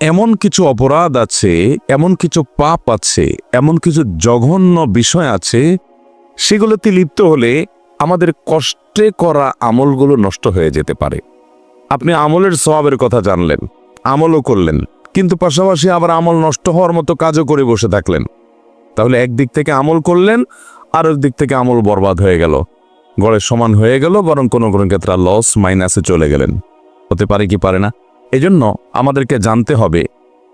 এমন কিছু অপরাধ আছে, এমন কিছু পাপ আছে, এমন কিছু জঘন্য বিষয় আছে, সেগুলোতে লিপ্ত হলে আমাদের কষ্টে করা আমলগুলো নষ্ট হয়ে যেতে পারে। আপনি আমলের সওয়াবের কথা জানলেন, আমলও করলেন, কিন্তু পাশাপাশি আবার আমল নষ্ট হওয়ার মতো কাজও করে বসে থাকলেন। তাহলে একদিক থেকে আমল করলেন, আর দিক থেকে আমল বরবাদ হয়ে গেল, গড়ের সমান হয়ে গেল, বরং কোনো কোনো ক্ষেত্রে লস মাইনাসে চলে গেলেন। হতে পারে কি পারে না? এজন্য আমাদেরকে জানতে হবে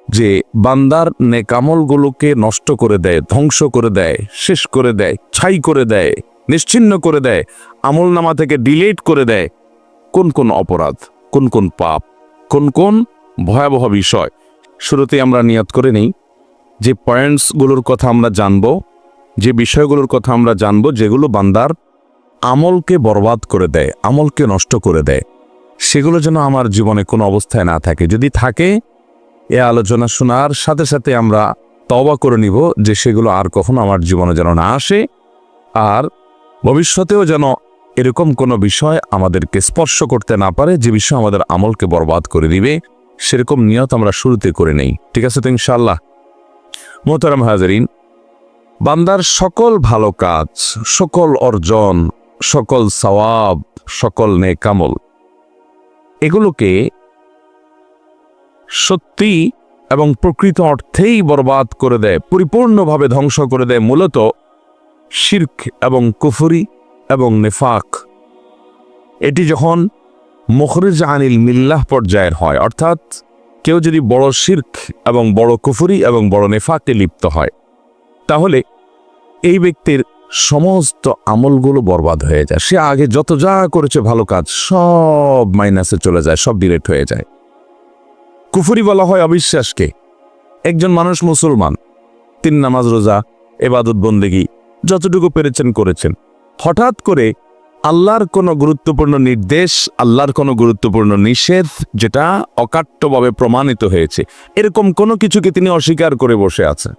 যে বান্দার নেক আমলগুলোকে নষ্ট করে দেয়, ধ্বংস করে দেয়, শেষ করে দেয়, ছাই করে দেয়, নিশ্চিহ্ন করে দেয়, আমল নামা থেকে ডিলিট করে দেয় কোন কোন অপরাধ, কোন কোন পাপ, কোন কোন ভয়াবহ বিষয়। শুরুতেই আমরা নিয়ত করে নেই যে পয়েন্টসগুলোর কথা আমরা জানব, যে বিষয়গুলোর কথা আমরা জানব, যেগুলো বান্দার আমলকে বরবাদ করে দেয়, আমলকে নষ্ট করে দেয়, সেগুলো যেন আমার জীবনে কোনো অবস্থায় না থাকে। যদি থাকে, এ আলোচনা শোনার সাথে সাথে আমরা তওবা করে নিব যে সেগুলো আর কখনো আমার জীবনে যেন না আসে, আর ভবিষ্যতেও যেন এরকম কোনো বিষয় আমাদেরকে স্পর্শ করতে না পারে যে বিষয় আমাদের আমলকে বরবাদ করে দিবে। সেরকম নিয়ত আমরা শুরুতে করে নেই, ঠিক আছে তো ইনশাআল্লাহ? মোহতারাম হাজরিন, বান্দার সকল ভালো কাজ, সকল অর্জন, সকল সওয়াব, সকল নেক আমল, এগুলোকে সত্যি এবং প্রকৃত অর্থেই বরবাদ করে দেয়, পরিপূর্ণভাবে ধ্বংস করে দেয় মূলত শিরক এবং কুফরি এবং নেফাক। এটি যখন মুখরিজ আনিল মিল্লাহ পর্যায়ের হয়, অর্থাৎ কেউ যদি বড় শিরক এবং বড় কুফরি এবং বড় নেফাকে লিপ্ত হয়, তাহলে এই ব্যক্তির সমস্ত আমলগুলো বরবাদ হয়ে যায়। সে আগে যত যা করেছে ভালো কাজ, সব মাইনাসে চলে যায়, সব ডিলিট হয়ে যায়। কুফরি বলা হয় অবিশ্বাসকে। একজন মানুষ মুসলমান, 3 নামাজ রোজা ইবাদত বন্দেগী যতটুকু পেরেছেন করেছেন, হঠাৎ করে আল্লাহর কোনো গুরুত্বপূর্ণ নির্দেশ, আল্লাহর কোনো গুরুত্বপূর্ণ নিষেধ, যেটা অকাট্যভাবে প্রমাণিত হয়েছে, এরকম কোনো কিছুকে তিনি অস্বীকার করে বসে আছে।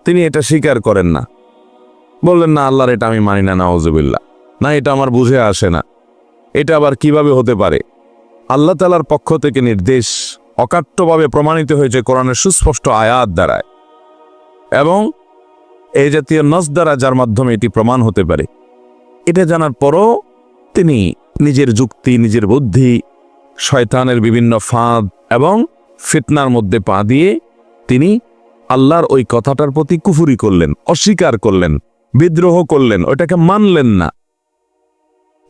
তিনি এটা স্বীকার করেন না, বললেন না আল্লাহর এটা আমি মানি না, নাউজুবিল্লাহ, না এটা আমার বুঝে আসে না, এটা আবার কিভাবে হতে পারে? আল্লাহ তাআলার পক্ষ থেকে নির্দেশ অকাট্যভাবে প্রমাণিত হয়েছে কোরআনের সুস্পষ্ট আয়াত দ্বারায়, এবং এই জাতীয় নস দ্বারা, যার মাধ্যমে এটি প্রমাণ হতে পারে। এটা জানার পরও তিনি নিজের যুক্তি, নিজের বুদ্ধি, শয়তানের বিভিন্ন ফাঁদ এবং ফিতনার মধ্যে পা দিয়ে তিনি আল্লাহর ওই কথাটার প্রতি কুফরি করলেন, অস্বীকার করলেন, বিদ্রোহ করলেন, ওটাকে মানলেন না,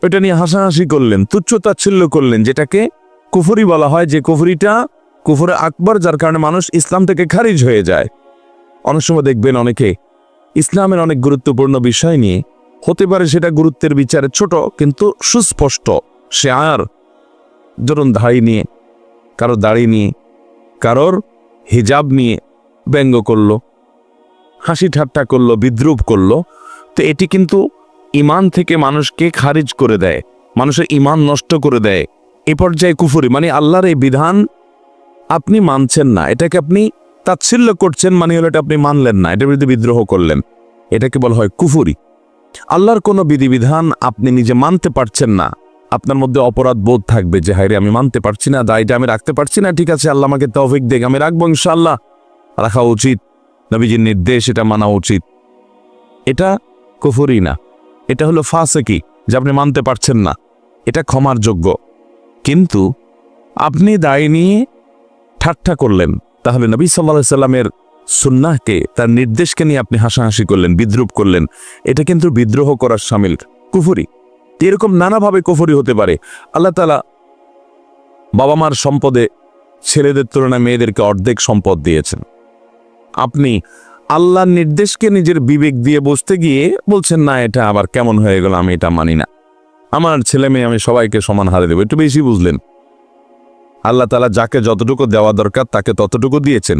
ওটা নিয়ে হাসাহাসি করলেন, তুচ্ছ-তাচ্ছিল্য করলেন, যেটাকে কুফরি বলা হয়, যে কুফরিটা কুফরে আকবর, যার কারণে মানুষ ইসলাম থেকে খারিজ হয়ে যায়। অনেক সময় দেখবেন অনেকে ইসলামের অনেক গুরুত্বপূর্ণ বিষয় নিয়ে, হতে পারে সেটা গুরুত্বের বিচারে ছোট কিন্তু সুস্পষ্ট, সে আর ধরুন দাড়ি নিয়ে, কারোর দাড়ি নিয়ে, কারোর হিজাব নিয়ে ব্যঙ্গ করলো, হাসি ঠাট্টা করলো, বিদ্রুপ করলো, তো এটি কিন্তু ইমান থেকে মানুষকে খারিজ করে দেয়, মানুষের ইমান নষ্ট করে দেয়। এ পর্যায়ে কুফরি, মানে আল্লাহর এই বিধান আপনি মানছেন না, এটাকে আপনি তাচ্ছিল্য করছেন, মানে হলো এটা আপনি মানলেন না, এটার বিরুদ্ধে বিদ্রোহ করলেন, এটাকে বলা হয় কুফরি। আল্লাহর কোনো বিধিবিধান আপনি নিজে মানতে পারছেন না, আপনার মধ্যে অপরাধ বোধ থাকবে যে হায়রে আমি মানতে পারছি না, দায়টা আমি রাখতে পারছি না, ঠিক আছে আল্লাহ আমাকে তৌফিক দেখ, আমি রাখবো ইনশাআল্লাহ, রাখা উচিত, নবীজির নির্দেশ, এটা মানা উচিত। এটা কুফরি না, এটা হলো ফাসিকি, যে আপনি মানতে পারছেন না, এটা ক্ষমার যোগ্য। কিন্তু আপনি দায় নিয়ে ঠাট্টা করলেন, তাহলে নবী সাল্লাল্লাহু আলাইহি সাল্লামের সুন্নাহকে, তার নির্দেশকে নিয়ে আপনি হাসাহাসি করলেন, বিদ্রুপ করলেন, এটা কিন্তু বিদ্রোহ করার শামিল, কুফরি। এরকম নানাভাবে কুফরি হতে পারে। আল্লাহ তাআলা বাবা মার সম্পদে ছেলেদের তুলনায় মেয়েদেরকে অর্ধেক সম্পদ দিয়েছেন, আপনি আল্লাহর নির্দেশকে নিজের বিবেক দিয়ে বসতে গিয়ে বলছেন না এটা আবার কেমন হয়ে গেল, আমি এটা মানি না, আমার ছেলে মেয়ে আমি সবাইকে সমান হারে দেবো, একটু বেশি বুঝলেন। আল্লাহ তাআলা যাকে যতটুকু দেওয়া দরকার তাকে ততটুকু দিয়েছেন।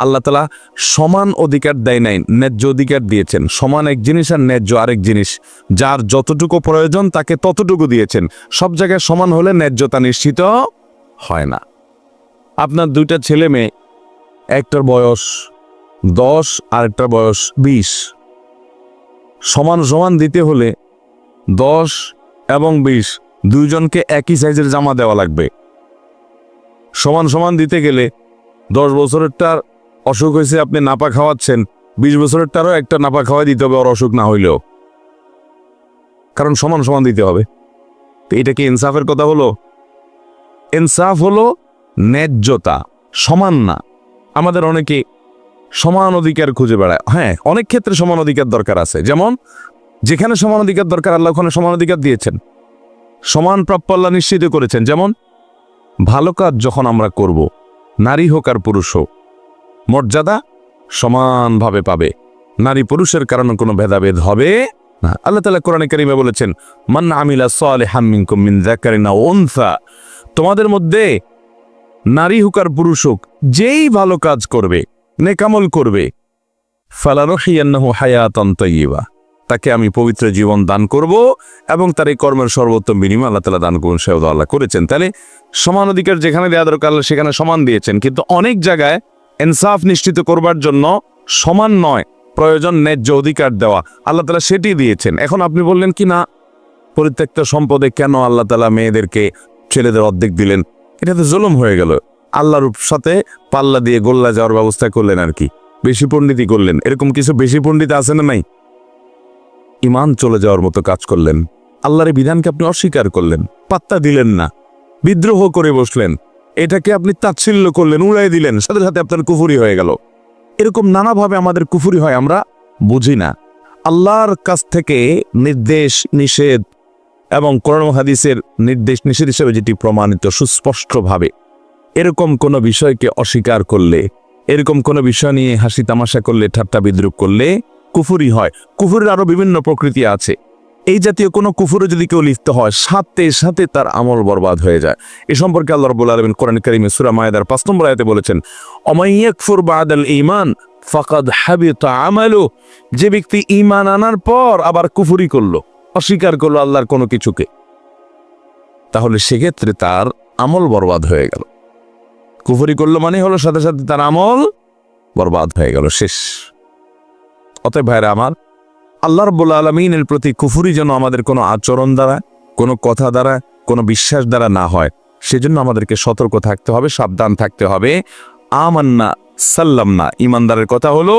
আল্লাহ তাআলা সমান অধিকার দেয় নাই, ন্যায্য অধিকার দিয়েছেন। সমান এক জিনিস আর ন্যায্য আরেক জিনিস, যার যতটুকু প্রয়োজন তাকে ততটুকু দিয়েছেন। সব জায়গায় সমান হলে ন্যায্যতা নিশ্চিত হয় না। আপনার 2টা ছেলে মেয়ে, একটার বয়স 10 আর একটার বয়স 20, সমান সমান দিতে হলে 10 এবং 20 দুইজনকে একই সাইজের জামা দেওয়া লাগবে। সমান সমান দিতে গেলে 10 বছরেরটার অসুখ হয়েছে, আপনি নাপা খাওয়াচ্ছেন, 20 বছরেরটারও একটা নাপা খাওয়াই দিতে হবে ওর অসুখ না হইলেও, কারণ সমান সমান দিতে হবে। তো এটা কি ইনসাফের কথা হলো? ইনসাফ হলো ন্যায্যতা, সমান না। আমাদের অনেকে সমান অধিকার খুঁজে বেড়ায়। হ্যাঁ, অনেক ক্ষেত্রে সমান অধিকার দরকার আছে, যেমন যেখানে সমান অধিকার দরকার আল্লাহ ওখানে সমান অধিকার দিয়েছেন, সমান প্রাপ্য আল্লাহ নিশ্চিত করেছেন। যেমন ভালো কাজ যখন আমরা করব, নারী হোক আর পুরুষ হোক, মর্যাদা সমানভাবে পাবে, নারী পুরুষের কারণে কোনো ভেদাভেদ হবে না। আল্লাহ তাআলা কোরআনে কারিমে বলেছেন, মান আমিলা সালিহাম মিনকুম মিন যাকারিন আও উনসা, তোমাদের মধ্যে নারী হোক আর পুরুষ হোক যেই ভালো কাজ করবে, নেকামল করবে, ফালানুহিয়ান্নাহু হায়াতান তাইয়্যিবা, তাকে আমি পবিত্র জীবন দান করব এবং তার এই কর্মের সর্বোত্তম বিনিময় আল্লাহ তাআলা দান করুন, সেও আল্লাহ করেছেন। তাহলে সমান অধিকার যেখানে দেওয়া দরকার আল্লাহ সেখানে সমান দিয়েছেন, কিন্তু অনেক জায়গায় ইনসাফ নিশ্চিত করবার জন্য সমান নয়, প্রয়োজন ন্যায্য অধিকার দেওয়া, আল্লাহ তাআলা সেটি দিয়েছেন। এখন আপনি বললেন কি না, পরিত্যক্ত সম্পদে কেন আল্লাহ তাআলা মেয়েদেরকে ছেলেদের অর্ধেক দিলেন? এটা তো জুলুম হয়ে গেল। আল্লাহর সাথে পাল্লা দিয়ে গোল্লা যাওয়ার ব্যবস্থা করলেন আর কি, বেশি পণ্ডিতি করলেন। এরকম কিছু বেশি পণ্ডিত আছে না নাই? ইমান চলে যাওয়ার মতো কাজ করলেন, আল্লাহর বিধানকে আপনি অস্বীকার করলেন, পাত্তা দিলেন না, বিদ্রোহ করে বসলেন, এটাকে আপনি তাচ্ছিল্য করলেন, উড়াই দিলেন, সাথে সাথে আপনার কুফরি হয়ে গেল। এরকম নানাভাবে আমাদের কুফরি হয়, আমরা বুঝি না। আল্লাহর কাছ থেকে নির্দেশ নিষেধ এবং কোরআন হাদিসের নির্দেশ নিষেধ হিসেবে যেটি প্রমাণিত সুস্পষ্টভাবে, এরকম কোনো বিষয়কে অস্বীকার করলে, এরকম কোনো বিষয় নিয়ে হাসি তামাশা করলে, ঠাট্টা বিদ্রুপ করলে কুফরি হয়। কুফরের আরো বিভিন্ন প্রকৃতি আছে। এই জাতীয় কোনো কুফরে যদি কেউ লিপ্ত হয়, সাথে সাথে তার আমল বরবাদ হয়ে যায়। এ সম্পর্কে আল্লাহ রাব্বুল আলামিন কোরআন কারীমে সূরা মায়েদার 5 নম্বর আয়াতে বলেছেন, অমান ইয়াকফুর বাদাল ঈমান ফাকাদ হাবিতা আমালু, যে ব্যক্তি ঈমান আনার পর আবার কুফরি করলো, অস্বীকার করলো আল্লাহর কোনো কিছুকে, তাহলে সেক্ষেত্রে তার আমল বরবাদ হয়ে গেল। কুফরি করলো মানে হলো সাথে সাথে তার আমল বরবাদ হয়ে গেল, শেষ। অতএব ভাইরা আমার, আল্লাহ রাব্বুল আলামিনের প্রতি কুফরি যেন আমাদের কোনো আচরণ দ্বারা, কোনো কথা দ্বারা, কোনো বিশ্বাস দ্বারা না হয়, সেজন্য আমাদেরকে সতর্ক থাকতে হবে, সাবধান থাকতে হবে। আমান্না সাল্লামনা, ইমানদারের কথা হলো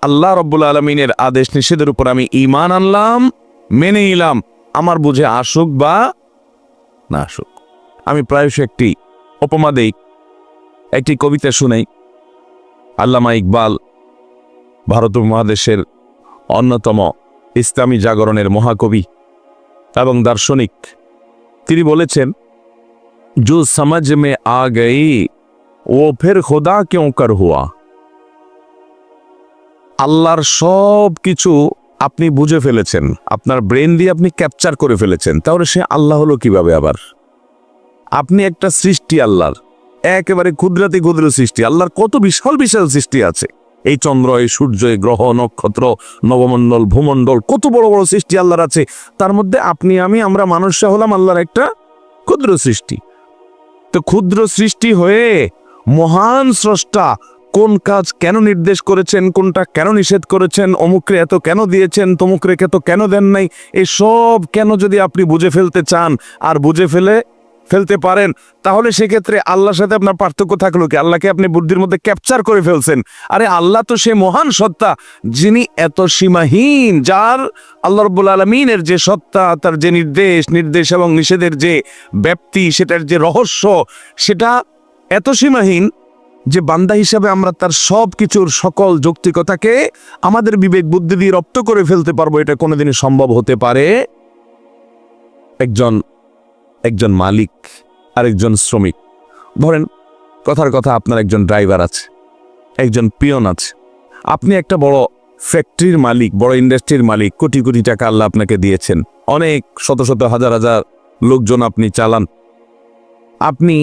আল্লাহ রাব্বুল আলামিনের আদেশ নিষেধের উপর আমি ঈমান আনলাম, মেনে নিলাম, আমার বুঝে আসুক বা না আসুক। আমি প্রায়শই একটি উপমা দেই, একটি কবিতা শুনাই। আল্লামা ইকবাল ভারত উপমহাদেশের অন্যতম ইসলামী জাগরণের মহাকবি এবং দার্শনিক, তিনি বলেছেন, जो समझ में आ गई वो फिर खुदा क्यों कर हुआ। আল্লাহর সব কিছু আপনি বুঝে ফেলেছেন, আপনার ব্রেন দিয়ে আপনি ক্যাপচার করে ফেলেছেন, তাহলে সে আল্লাহ হলো কিভাবে আবার? আপনি একটা সৃষ্টি আল্লাহর, একেবারে ক্ষুদ্রাতি ক্ষুদ্র সৃষ্টি। আল্লাহর কত বিশাল বিশাল সৃষ্টি আছে, এই চন্দ্র, এই সূর্য, এই গ্রহ নক্ষত্র, নবমণ্ডল, ভূমণ্ডল, কত বড় বড় সৃষ্টি আল্লাহর আছে। তার মধ্যে আপনি আমি, আমরা মানুষরা হলাম আল্লাহর একটা ক্ষুদ্র সৃষ্টি। তো ক্ষুদ্র সৃষ্টি হয়ে মহান স্রষ্টা কোন কাজ কেন নির্দেশ করেছেন, কোনটা কেন নিষেধ করেছেন, অমুকরে এত কেন দিয়েছেন, তমুকরে এত কেন দেন নাই, এই সব কেন যদি আপনি বুঝে ফেলতে চান আর বুঝে ফেলতে পারেন, তাহলে সেক্ষেত্রে আল্লাহর সাথে আপনার পার্থক্য থাকলো কি? আল্লাহকে আপনি বুদ্ধির মধ্যে ক্যাপচার করে ফেলছেন। আরে আল্লাহ তো সে মহান সত্তা, যিনি এত সীমাহীন, যার আল্লাহ রাব্বুল আলামিনের যে সত্তা, তার যে নির্দেশ এবং নিষেধের যে ব্যাপ্তি, সেটার যে রহস্য, সেটা এত সীমাহীন যে বান্দা হিসাবে আমরা তার সব কিছুর সকল যৌক্তিকতাকে আমাদের বিবেক বুদ্ধি দিয়ে রপ্ত করে ফেলতে পারবো, এটা কোনোদিনই সম্ভব হতে পারে? একজন মালিক আর একজন শ্রমিক, ধরেন কথার কথা, আপনার একজন ড্রাইভার আছে, একজন পিয়ন আছে, আপনি একটা বড় ফ্যাক্টরির মালিক, বড় ইন্ডাস্ট্রির মালিক, কোটি কোটি টাকা আল্লাহ আপনাকে দিয়েছেন, অনেক শত শত হাজার হাজার লোকজন আপনি চালান। আপনি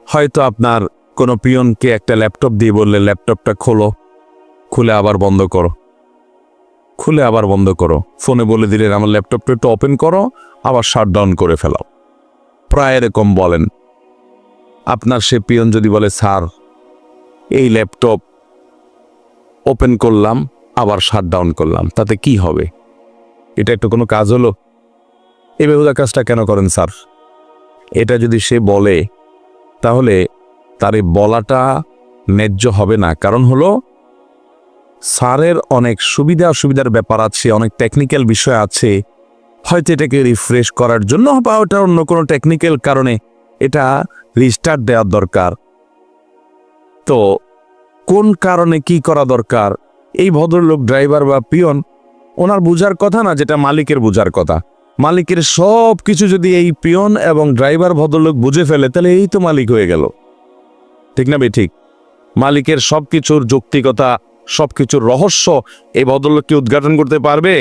হয়তো আপনার কোনো পিয়নকে একটা ল্যাপটপ দিয়ে বললেন, ল্যাপটপটা খোলো, খুলে আবার বন্ধ করো, খুলে আবার বন্ধ করো। ফোনে বলে দিলেন, আমার ল্যাপটপটা একটু ওপেন করো, আবার শাটডাউন করে ফেলাও। প্রায় এরকম বলেন। আপনার সে পিয়ন যদি বলে, স্যার এই ল্যাপটপ ওপেন করলাম আবার শাটডাউন করলাম, তাতে কি হবে? এটা একটু কোনো কাজ হলো? এই বেহুদা কাজটা কেন করেন স্যার? এটা যদি সে বলে, তাহলে তার এই বলাটা ন্যায্য হবে না। কারণ হলো স্যারের অনেক সুবিধা অসুবিধার ব্যাপার আছে, অনেক টেকনিক্যাল বিষয় আছে, হয়তো এটাকে রিফ্রেশ করার জন্য বা ওটা অন্য কোনো টেকনিক্যাল কারণে এটা রিস্টার্ট দেওয়ার দরকার। তো কোন কারণে কি করা দরকার এই ভদ্রলোক ড্রাইভার বা পিয়ন ওনার বুঝার কথা না, যেটা মালিকের বুঝার কথা। মালিকের সব কিছু যদি এই পিয়ন এবং ড্রাইভার ভদ্রলোক বুঝে ফেলে তাহলে এই তো মালিক হয়ে গেল, ঠিক না? ঠিক মালিকের সব কিছুর যৌক্তিকতা, সব কিছুর রহস্য এই ভদ্রলোক কি উদ্ঘাটন করতে পারবে?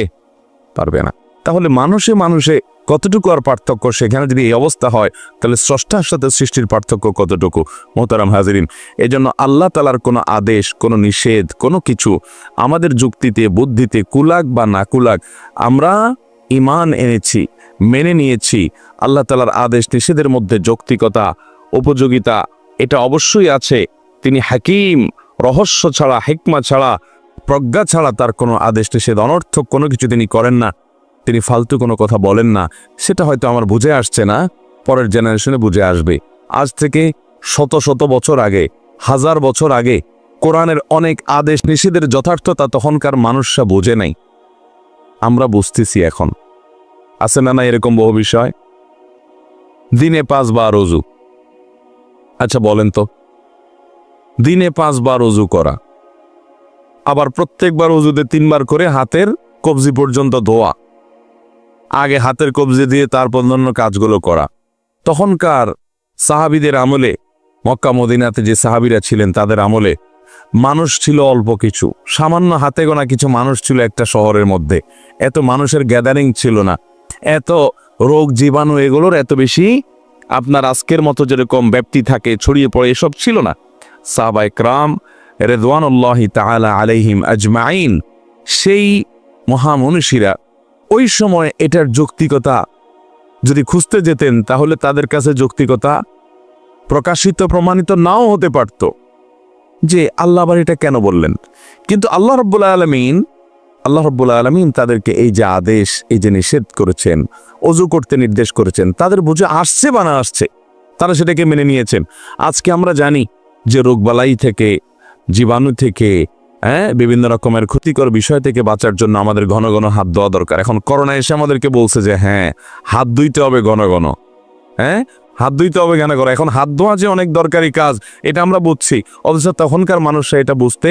পারবে না। তাহলে মানুষে মানুষে কতটুকু আর পার্থক্য, সেখানে যদি এই অবস্থা হয় তাহলে স্রষ্টার সাথে সৃষ্টির পার্থক্য কতটুকু? মোহতারাম হাজিরিন, এজন্য আল্লাহ তাআলার কোনো আদেশ, কোনো নিষেধ, কোনো কিছু আমাদের যুক্তিতে বুদ্ধিতে কুলাক বা না কুলাক, আমরা ঈমান এনেছি, মেনে নিয়েছি। আল্লাহ তাআলার আদেশ নিষেধের মধ্যে যৌক্তিকতা, উপযোগিতা এটা অবশ্যই আছে। তিনি হাকিম, রহস্য ছাড়া, হিকমা ছাড়া, প্রজ্ঞা ছাড়া তার কোনো আদেশ নিষেধ অনর্থক কোনো কিছু তিনি করেন না। তিনি ফালতু কোনো কথা বলেন না। সেটা হয়তো আমার বুঝে আসছে না, পরের জেনারেশনে বুঝে আসবে। আজ থেকে শত শত বছর আগে, হাজার বছর আগে কোরআনের অনেক আদেশ নিষেধের যথার্থতা তখনকার মানুষরা বোঝে নাই, আমরা বুঝতেছি এখন। আছে না না এরকম বহু বিষয়? দিনে 5 বার ওযু। আচ্ছা বলেন তো, দিনে 5 বার ওযু করা, আবার প্রত্যেকবার ওযুতে 3 বার করে হাতের কবজি পর্যন্ত ধোয়া, আগে হাতের কবজি দিয়ে তারপর অন্যান্য কাজগুলো করা। তখনকার সাহাবীদের আমলে, মক্কা মদিনাতে যে সাহাবীরা ছিলেন তাদের আমলে মানুষ ছিল অল্প কিছু, সামান্য হাতে গোনা কিছু মানুষ ছিল একটা শহরের মধ্যে। এত মানুষের গ্যাদারিং ছিল না, এত রোগ জীবাণু এগুলোর এত বেশি আপনার আজকের মতো যেরকম ব্যাপ্তি থাকে ছড়িয়ে পড়ে এসব ছিল না। সাহাবায়ে কেরাম রিদওয়ানুল্লাহি তাআলা আলাইহিম আজমাইন, সেই মহামনীষীরা ওই সময় এটার যৌক্তিকতা যদি খুঁজতে যেতেন তাহলে তাদের কাছে যৌক্তিকতা প্রকাশিত প্রমাণিত নাও হতে পারত যে আল্লাহ আবার এটা কেন বললেন। কিন্তু আল্লাহ রাব্বুল আলামিন তাদেরকে এই যে আদেশ, এই যে নিষেধ করেছেন, ওযু করতে নির্দেশ করেছেন, তাদের বুঝে আসছে বা না আসছে, তারা সেটাকে মেনে নিয়েছেন। আজকে আমরা জানি যে রোগবালাই থেকে, জীবাণু থেকে, বিভিন্ন রকমের ক্ষতিকর বিষয় থেকে বাঁচার জন্য আমাদের ঘন ঘন হাত ধোয়া দরকার। এখন করোনা এসে আমাদেরকে বলছে যে হাত ধুইতে হবে ঘন ঘন, হাত ধুইতে হবে ঘন ঘন। এখন হাত ধোয়া যে অনেক দরকারি কাজ এটা আমরা বুঝছি, অথচ তখনকার মানুষরা এটা বুঝতে,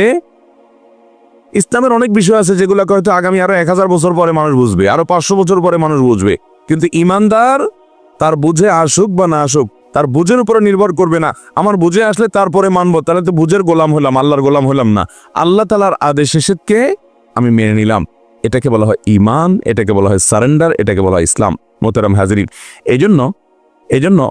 ইসলামের অনেক বিষয় আছে যেগুলো হয়তো আগামী আরো 1000 বছর পরে মানুষ বুঝবে, আরো 500 বছর পরে মানুষ বুঝবে। কিন্তু ইমানদার তার বুঝে আসুক বা না আসুক, তার বুঝের উপরে নির্ভর করবে না। আমার বুঝে আসলে তারপরে মানবো, তাহলে তো বুঝের গোলাম হলাম, আল্লাহর গোলাম হলাম না। আল্লাহ তাআলার আদেশ নিষেধকে আমি মেনে নিলাম, এটাকে বলা হয় ঈমান, এটাকে বলা হয় সারেন্ডার, এটাকে বলা হয় ইসলাম। মোহতারাম হাজিরিন, এজন্য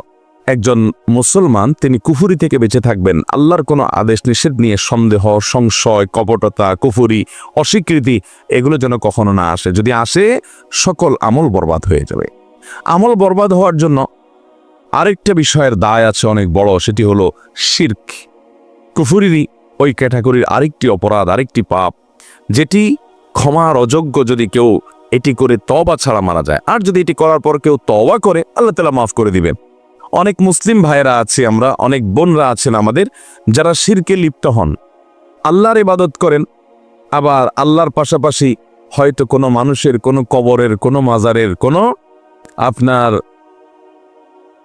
একজন মুসলমান তিনি কুফরি থেকে বেঁচে থাকবেন। আল্লাহর কোনো আদেশ নিষেধ নিয়ে সন্দেহ, সংশয়, কপটতা, কুফরি, অস্বীকৃতি এগুলো যেন কখনো না আসে। যদি আসে সকল আমল বরবাদ হয়ে যাবে। আমল বরবাদ হওয়ার জন্য আরেকটা বিষয়ের দায় আছে অনেক বড়, সেটি হলো শিরক। কুফরিরই ওই ক্যাটাগরির আরেকটি অপরাধ, আরেকটি পাপ, যেটি ক্ষমার অযোগ্য যদি কেউ এটি করে তওবা ছাড়া মারা যায়। আর যদি এটি করার পর কেউ তওবা করে আল্লাহ তাআলা মাফ করে দিবেন। অনেক মুসলিম ভাইয়েরা আছে, আমরা অনেক বোনরা আছেন আমাদের, যারা শিরকে লিপ্ত হন, আল্লাহর ইবাদত করেন, আবার আল্লাহর পাশাপাশি হয়তো কোনো মানুষের, কোনো কবরের, কোনো মাজারের, কোনো আপনার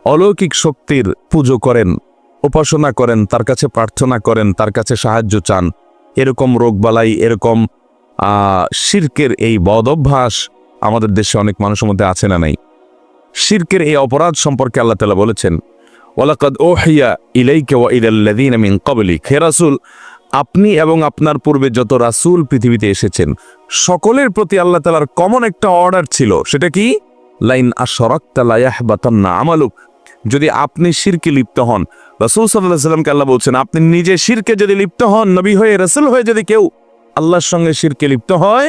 অলৌকিক শক্তির পুজো করেন, উপাসনা করেন, তার কাছে প্রার্থনা করেন, তার কাছে সাহায্য চান। এরকম রোগবালাই, এরকম শিরকের এই বদ অভ্যাস আমাদের দেশে অনেক মানুষের মধ্যে আছে না নাই? শিরকের এই অপরাধ সম্পর্কে আল্লাহ তাআলা বলেছেন, ওয়ালাকাদ ওহিয়া ইলাইকা ওয়া ইলাল্লাযীনা মিন ক্বাবলিক, হে রাসূল, আপনি এবং আপনার পূর্বে যত রাসূল পৃথিবীতে এসেছেন সকলের প্রতি আল্লাহ তাআলার কমন একটা অর্ডার ছিল। সেটা কি? লাইন আশরাকতা লা ইয়াহবাতান্না আমালুক, যদি আপনি শিরকে লিপ্ত হন, রাসূল সাল্লাল্লাহু আলাইহি ওয়াসাল্লামকে আল্লাহ বলছেন, আপনি নিজে শিরকে যদি লিপ্ত হন, নবী হয়ে, রাসূল হয়ে যদি কেউ আল্লাহর সঙ্গে শিরকে লিপ্ত হয়,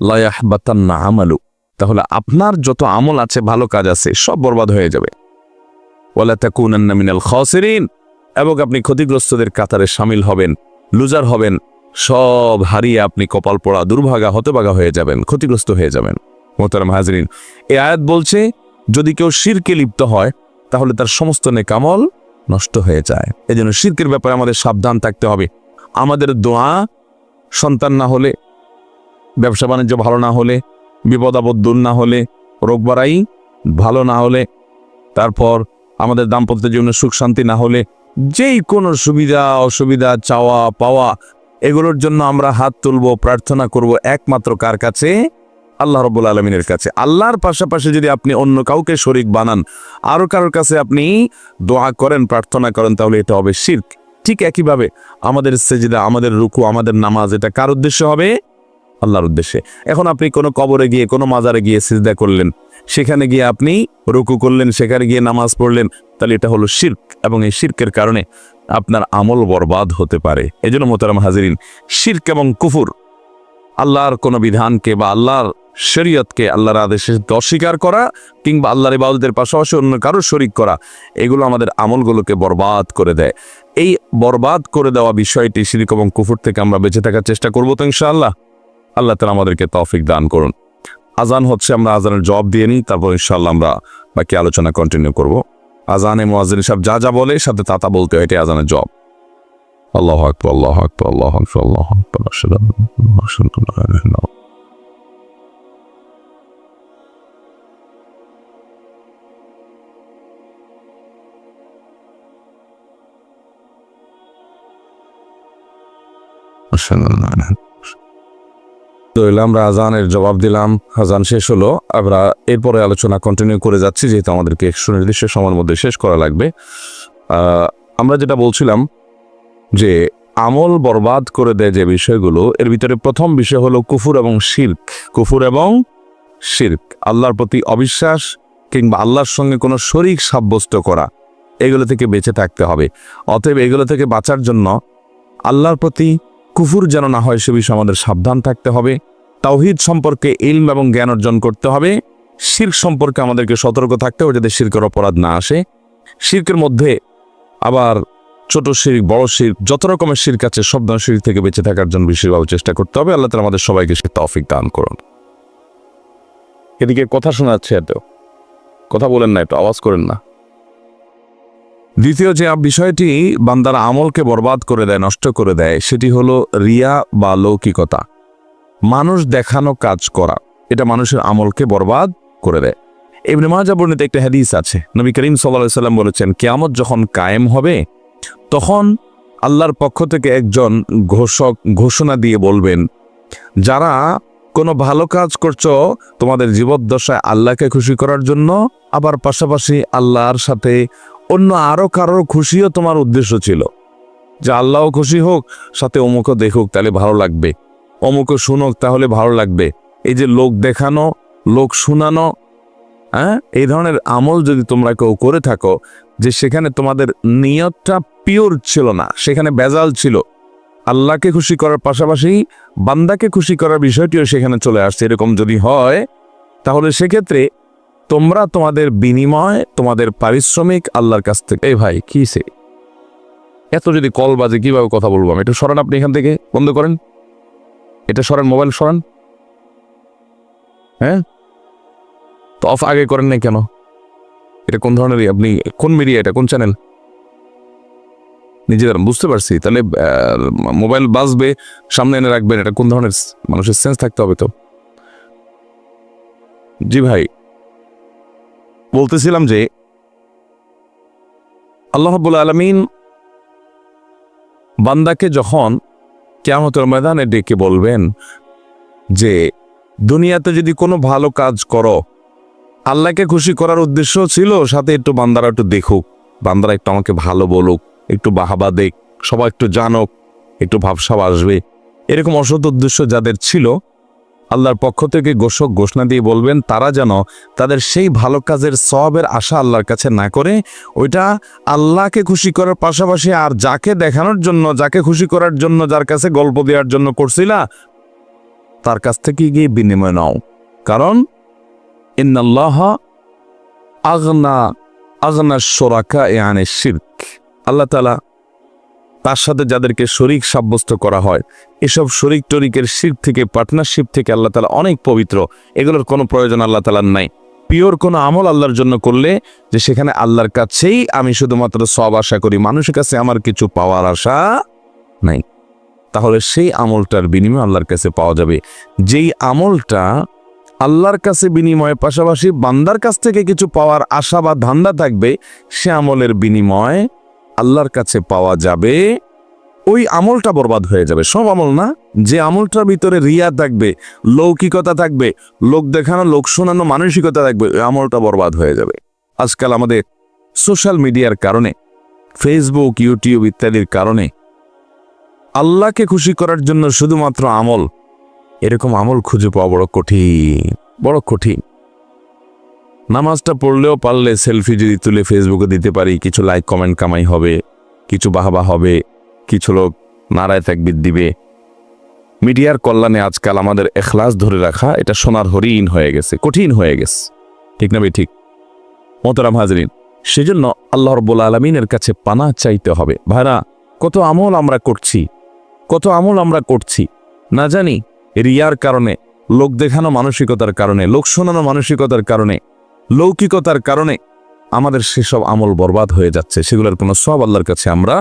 লা ইয়াহবাতান্না আমালুক, তাহলে আপনার যত আমল আছে, ভালো কাজ আছে, সব বরবাদ হয়ে যাবে। ওয়ালা তাকুনান্না মিনাল খাসিরিন, এবং আপনি ক্ষতিগ্রস্তদের কাতারে শামিল হবেন, লুজার হবেন, সব হারিয়ে আপনি কপাল পোড়া, দুর্ভাগা, হতভাগা হয়ে যাবেন, ক্ষতিগ্রস্ত হয়ে যাবেন। মোহতারাম হাজরিন, এই আয়াত বলছে যদি কেউ শিরকে লিপ্ত হয় তাহলে তার সমস্ত নেকামল নষ্ট হয়ে যায়। এই জন্য শিরকের ব্যাপারে আমাদের সাবধান থাকতে হবে। আমাদের দোয়া সন্তান না হলে, ব্যবসা বাণিজ্য ভালো না হলে, বিপদ আপদ দূর না হলে, রোগবারাই ভালো না হলে, তারপর আমাদের দাম্পত্য জীবনে সুখ শান্তি না হলে, যেই কোনো সুবিধা অসুবিধা চাওয়া পাওয়া এগুলোর জন্য আমরা হাত তুলব, প্রার্থনা করব একমাত্র কার কাছে? আল্লাহ রাব্বুল আলামিনের কাছে। আল্লাহর পাশাপাশি যদি আপনি অন্য কাউকে শরীক বানান, আরো কারোর কাছে আপনি দোয়া করেন, প্রার্থনা করেন, তাহলে এটা হবে শিরক। ঠিক একইভাবে আমাদের সেজদা, আমাদের রুকু, আমাদের নামাজ, এটা কার উদ্দেশ্যে হবে? আল্লাহর উদ্দেশ্যে। এখন আপনি কোনো কবরে গিয়ে, কোনো মাজারে গিয়ে সিজদা করলেন, সেখানে গিয়ে আপনি রুকু করলেন, সেখানে গিয়ে নামাজ পড়লেন, তাহলে এটা হলো শিরক, এবং এই শিরকের কারণে আপনার আমল বরবাদ হতে পারে। এজন্য মোহতারাম হাজিরিন, শিরক এবং কুফর, আল্লাহর কোনো বিধানকে বা আল্লাহর শরীয়তকে, আল্লাহর আদেশে অস্বীকার করা কিংবা আল্লাহর ইবাদতের পাশাপাশি অন্য কারো শরীক করা, এগুলো আমাদের আমলগুলোকে বরবাদ করে দেয়। এই বরবাদ করে দেওয়া বিষয়টি, শিরক এবং কুফর থেকে আমরা বেঁচে থাকার চেষ্টা করবো তো ইনশাআল্লাহ। আল্লাহ তাআলা আমাদেরকে তৌফিক দান করুন। আজান হচ্ছে, আমরা আজানের জবাব দিয়ে নিই, তারপর ইনশাআল্লাহ আমরা বাকি আলোচনা কন্টিনিউ করব। আজানে মুয়াজ্জিন সাহেব যা যা বলে সাথে তা বলতে হয়, এটাই আজানের জবাব। আল্লাহু আকবার, আল্লাহু আকবার, আল্লাহু আকবার, আল্লাহু আকবার, আশহাদু আল্লা ইলাহা ইল্লাল্লাহ। আমরা আজানের জবাব দিলাম, আজান শেষ হলো, আমরা এরপরে আলোচনা কন্টিনিউ করে যাচ্ছি, যেহেতু আমাদেরকে সুনির্দিষ্ট সময়ের মধ্যে শেষ করা লাগবে। আমরা যেটা বলছিলাম যে আমল বরবাদ করে দেয় যে বিষয়গুলো, এর ভিতরে প্রথম বিষয় হলো কুফর এবং শিরক। কুফর এবং শিরক, আল্লাহর প্রতি অবিশ্বাস কিংবা আল্লাহর সঙ্গে কোনো শরীক সাব্যস্ত করা, এগুলো থেকে বেঁচে থাকতে হবে। অতএব এগুলো থেকে বাঁচার জন্য আল্লাহর প্রতি কুফর যেন না হয় সে বিষয়ে আমাদের সাবধান থাকতে হবে। তাওহীদ সম্পর্কে ইলম এবং জ্ঞান অর্জন করতে হবে। শিরক সম্পর্কে আমাদেরকে সতর্ক থাকতে হবে যাতে শিরকের অপরাধ না আসে। শিরকের মধ্যে আবার ছোট শিরক, বড় শিরক, যত রকমের শিরক আছে, সব ধরনের শিরক থেকে বেঁচে থাকার জন্য বিশেষভাবে চেষ্টা করতে হবে। আল্লাহ তাআলা আমাদের সবাইকে সে তৌফিক দান করুন। এদিকে কথা শোনা যাচ্ছে, এত কথা বলেন না, একটু আওয়াজ করেন না। দ্বিতীয় যে বিষয়টি বান্দার আমলকে বরবাদ করে দেয়, নষ্ট করে দেয়, সেটি হলো রিয়া বা লৌকিকতা, মানুষ দেখানো কাজ করা। এটা মানুষের আমলকে বরবাদ করে দেয়। ইবনে মাজাহ বর্ণিত একটা হাদিস আছে, নবী করিম সাল্লাল্লাহু আলাইহি সাল্লাম বলেছেন, কিয়ামত যখন কায়েম হবে তখন আল্লাহর পক্ষ থেকে একজন ঘোষক ঘোষণা দিয়ে বলবেন, যারা কোনো ভালো কাজ করছো তোমাদের জীবদ্দশায় আল্লাহকে খুশি করার জন্য, আবার পাশাপাশি আল্লাহর সাথে অন্য আরো কারোর খুশিও তোমার উদ্দেশ্য ছিল, যে আল্লাহও খুশি হোক, সাথে অমুকও দেখুক তাহলে ভালো লাগবে, অমুকও শুনুক তাহলে ভালো লাগবে। এই যে লোক দেখানো, লোক শুনানো, এই ধরনের আমল যদি তোমরা কেউ করে থাকো, যে সেখানে তোমাদের নিয়তটা পিওর ছিল না, সেখানে বেজাল ছিল, আল্লাহকে খুশি করার পাশাপাশি বান্দাকে খুশি করার বিষয়টিও সেখানে চলে আসছে, এরকম যদি হয়, তাহলে সেক্ষেত্রে তোমরা তোমাদের বিনিময়, তোমাদের পারিশ্রমিক আল্লাহর কাছ থেকে। এই ভাই কিসে এত যদি কল বাজে, কিভাবে কথা বলবো আমি? একটু সরান, আপনি এখান থেকে বন্ধ করেন, এটা সরান, মোবাইল সরান। হ্যাঁ, তো অফ আগে করেন নাই কেন? এটা কোন ধরনের, আপনি কোন মিডিয়া, এটা কোন চ্যানেল? নিজেদের বুঝতে পারছি, তাহলে মোবাইল বাজবে, সামনে এনে রাখবেন, এটা কোন ধরনের? মানুষের সেন্স থাকতে হবে তো। জি ভাই, বলতেছিলাম যে আল্লাহ রাব্বুল আলামিন বান্দাকে যখন কিয়ামতের ময়দানে ডেকে বলবেন যে দুনিয়াতে যদি কোনো ভালো কাজ করো, আল্লাহকে খুশি করার উদ্দেশ্য ছিল, সাথে একটু বান্দারা একটু দেখুক, বান্দারা একটু আমাকে ভালো বলুক, একটু বাহাবা দেখ, সবাই একটু জানুক, একটু ভাবসাব আসবে, এরকম অসৎ উদ্দেশ্য যাদের ছিল, আল্লাহর পক্ষ থেকে ঘোষণা দিয়ে বলবেন তারা যেন তাদের সেই ভালো কাজের সওয়াবের আশা আল্লাহর কাছে না করে, ওইটা আল্লাহকে খুশি করার পাশাপাশি আর যাকে দেখানোর জন্য, যাকে খুশি করার জন্য, যার কাছে গল্প দেওয়ার জন্য করছিলা, তার কাছ থেকে গিয়ে বিনিময় নাও। কারণ ইন্নাল্লাহা আগনা শুরাকা আনিশ শিরক, আল্লাহ তাআলা তার সাথে যাদেরকে শরীক সাব্যস্ত করা হয়, এসব শরীক টরিকের শিরক থেকে, পার্টনারশিপ থেকে আল্লাহ তাআলা অনেক পবিত্র। এগুলোর কোনো প্রয়োজন আল্লাহ তাআলার নাই। পিওর কোনো আমল আল্লাহর জন্য করলে যে সেখানে আল্লাহর কাছেই আমি শুধুমাত্র সব আশা করি, মানুষের কাছে আমার কিছু পাওয়ার আশা নাই, তাহলে সেই আমলটার বিনিময় আল্লাহর কাছে পাওয়া যাবে। যেই আমলটা আল্লাহর কাছে বিনিময়ের পাশাপাশি বান্দার কাছ থেকে কিছু পাওয়ার আশা বা ধান্দা থাকবে, সে আমলের বিনিময় আল্লাহর কাছে পাওয়া যাবে, ওই আমলটা বরবাদ হয়ে যাবে। সব আমল না, যে আমলটার ভিতরে রিয়া থাকবে, লৌকিকতা থাকবে, লোক দেখানো লোক শোনানো মানসিকতা থাকবে, ওই আমলটা বরবাদ হয়ে যাবে। আজকাল আমাদের সোশ্যাল মিডিয়ার কারণে, ফেসবুক, ইউটিউব ইত্যাদির কারণে আল্লাহকে খুশি করার জন্য শুধুমাত্র আমল, এরকম আমল খুঁজে পাওয়া বড় কঠিন, বড় কঠিন। নামাজটা পড়লেও পারলে সেলফি যদি তুলে ফেসবুকে দিতে পারি, কিছু লাইক কমেন্ট কামাই হবে, কিছু বাহবা হবে, কিছু লোক নারায় তাকবীর দিবে। মিডিয়ার কল্যাণে আজকাল আমাদের এখলাস ধরে রাখা এটা সোনার হরিণ হয়ে গেছে, কঠিন হয়ে গেছে, ঠিক না ভাই? ঠিক মোহতারাম হাজরিন, সেজন্য আল্লাহ রাব্বুল আলামিনের কাছে পানাহ চাইতে হবে। ভাইরা, কত আমল আমরা করছি, কত আমল আমরা করছি, না জানি রিয়ার কারণে, লোক দেখানো মানসিকতার কারণে, লোক শোনানো মানসিকতার কারণে, লৌকিকতার কারণে আমাদের সেসব আমল বরবাদ হয়ে যাচ্ছে, সেগুলোর কোনো সওয়াব আল্লাহর কাছে আমরা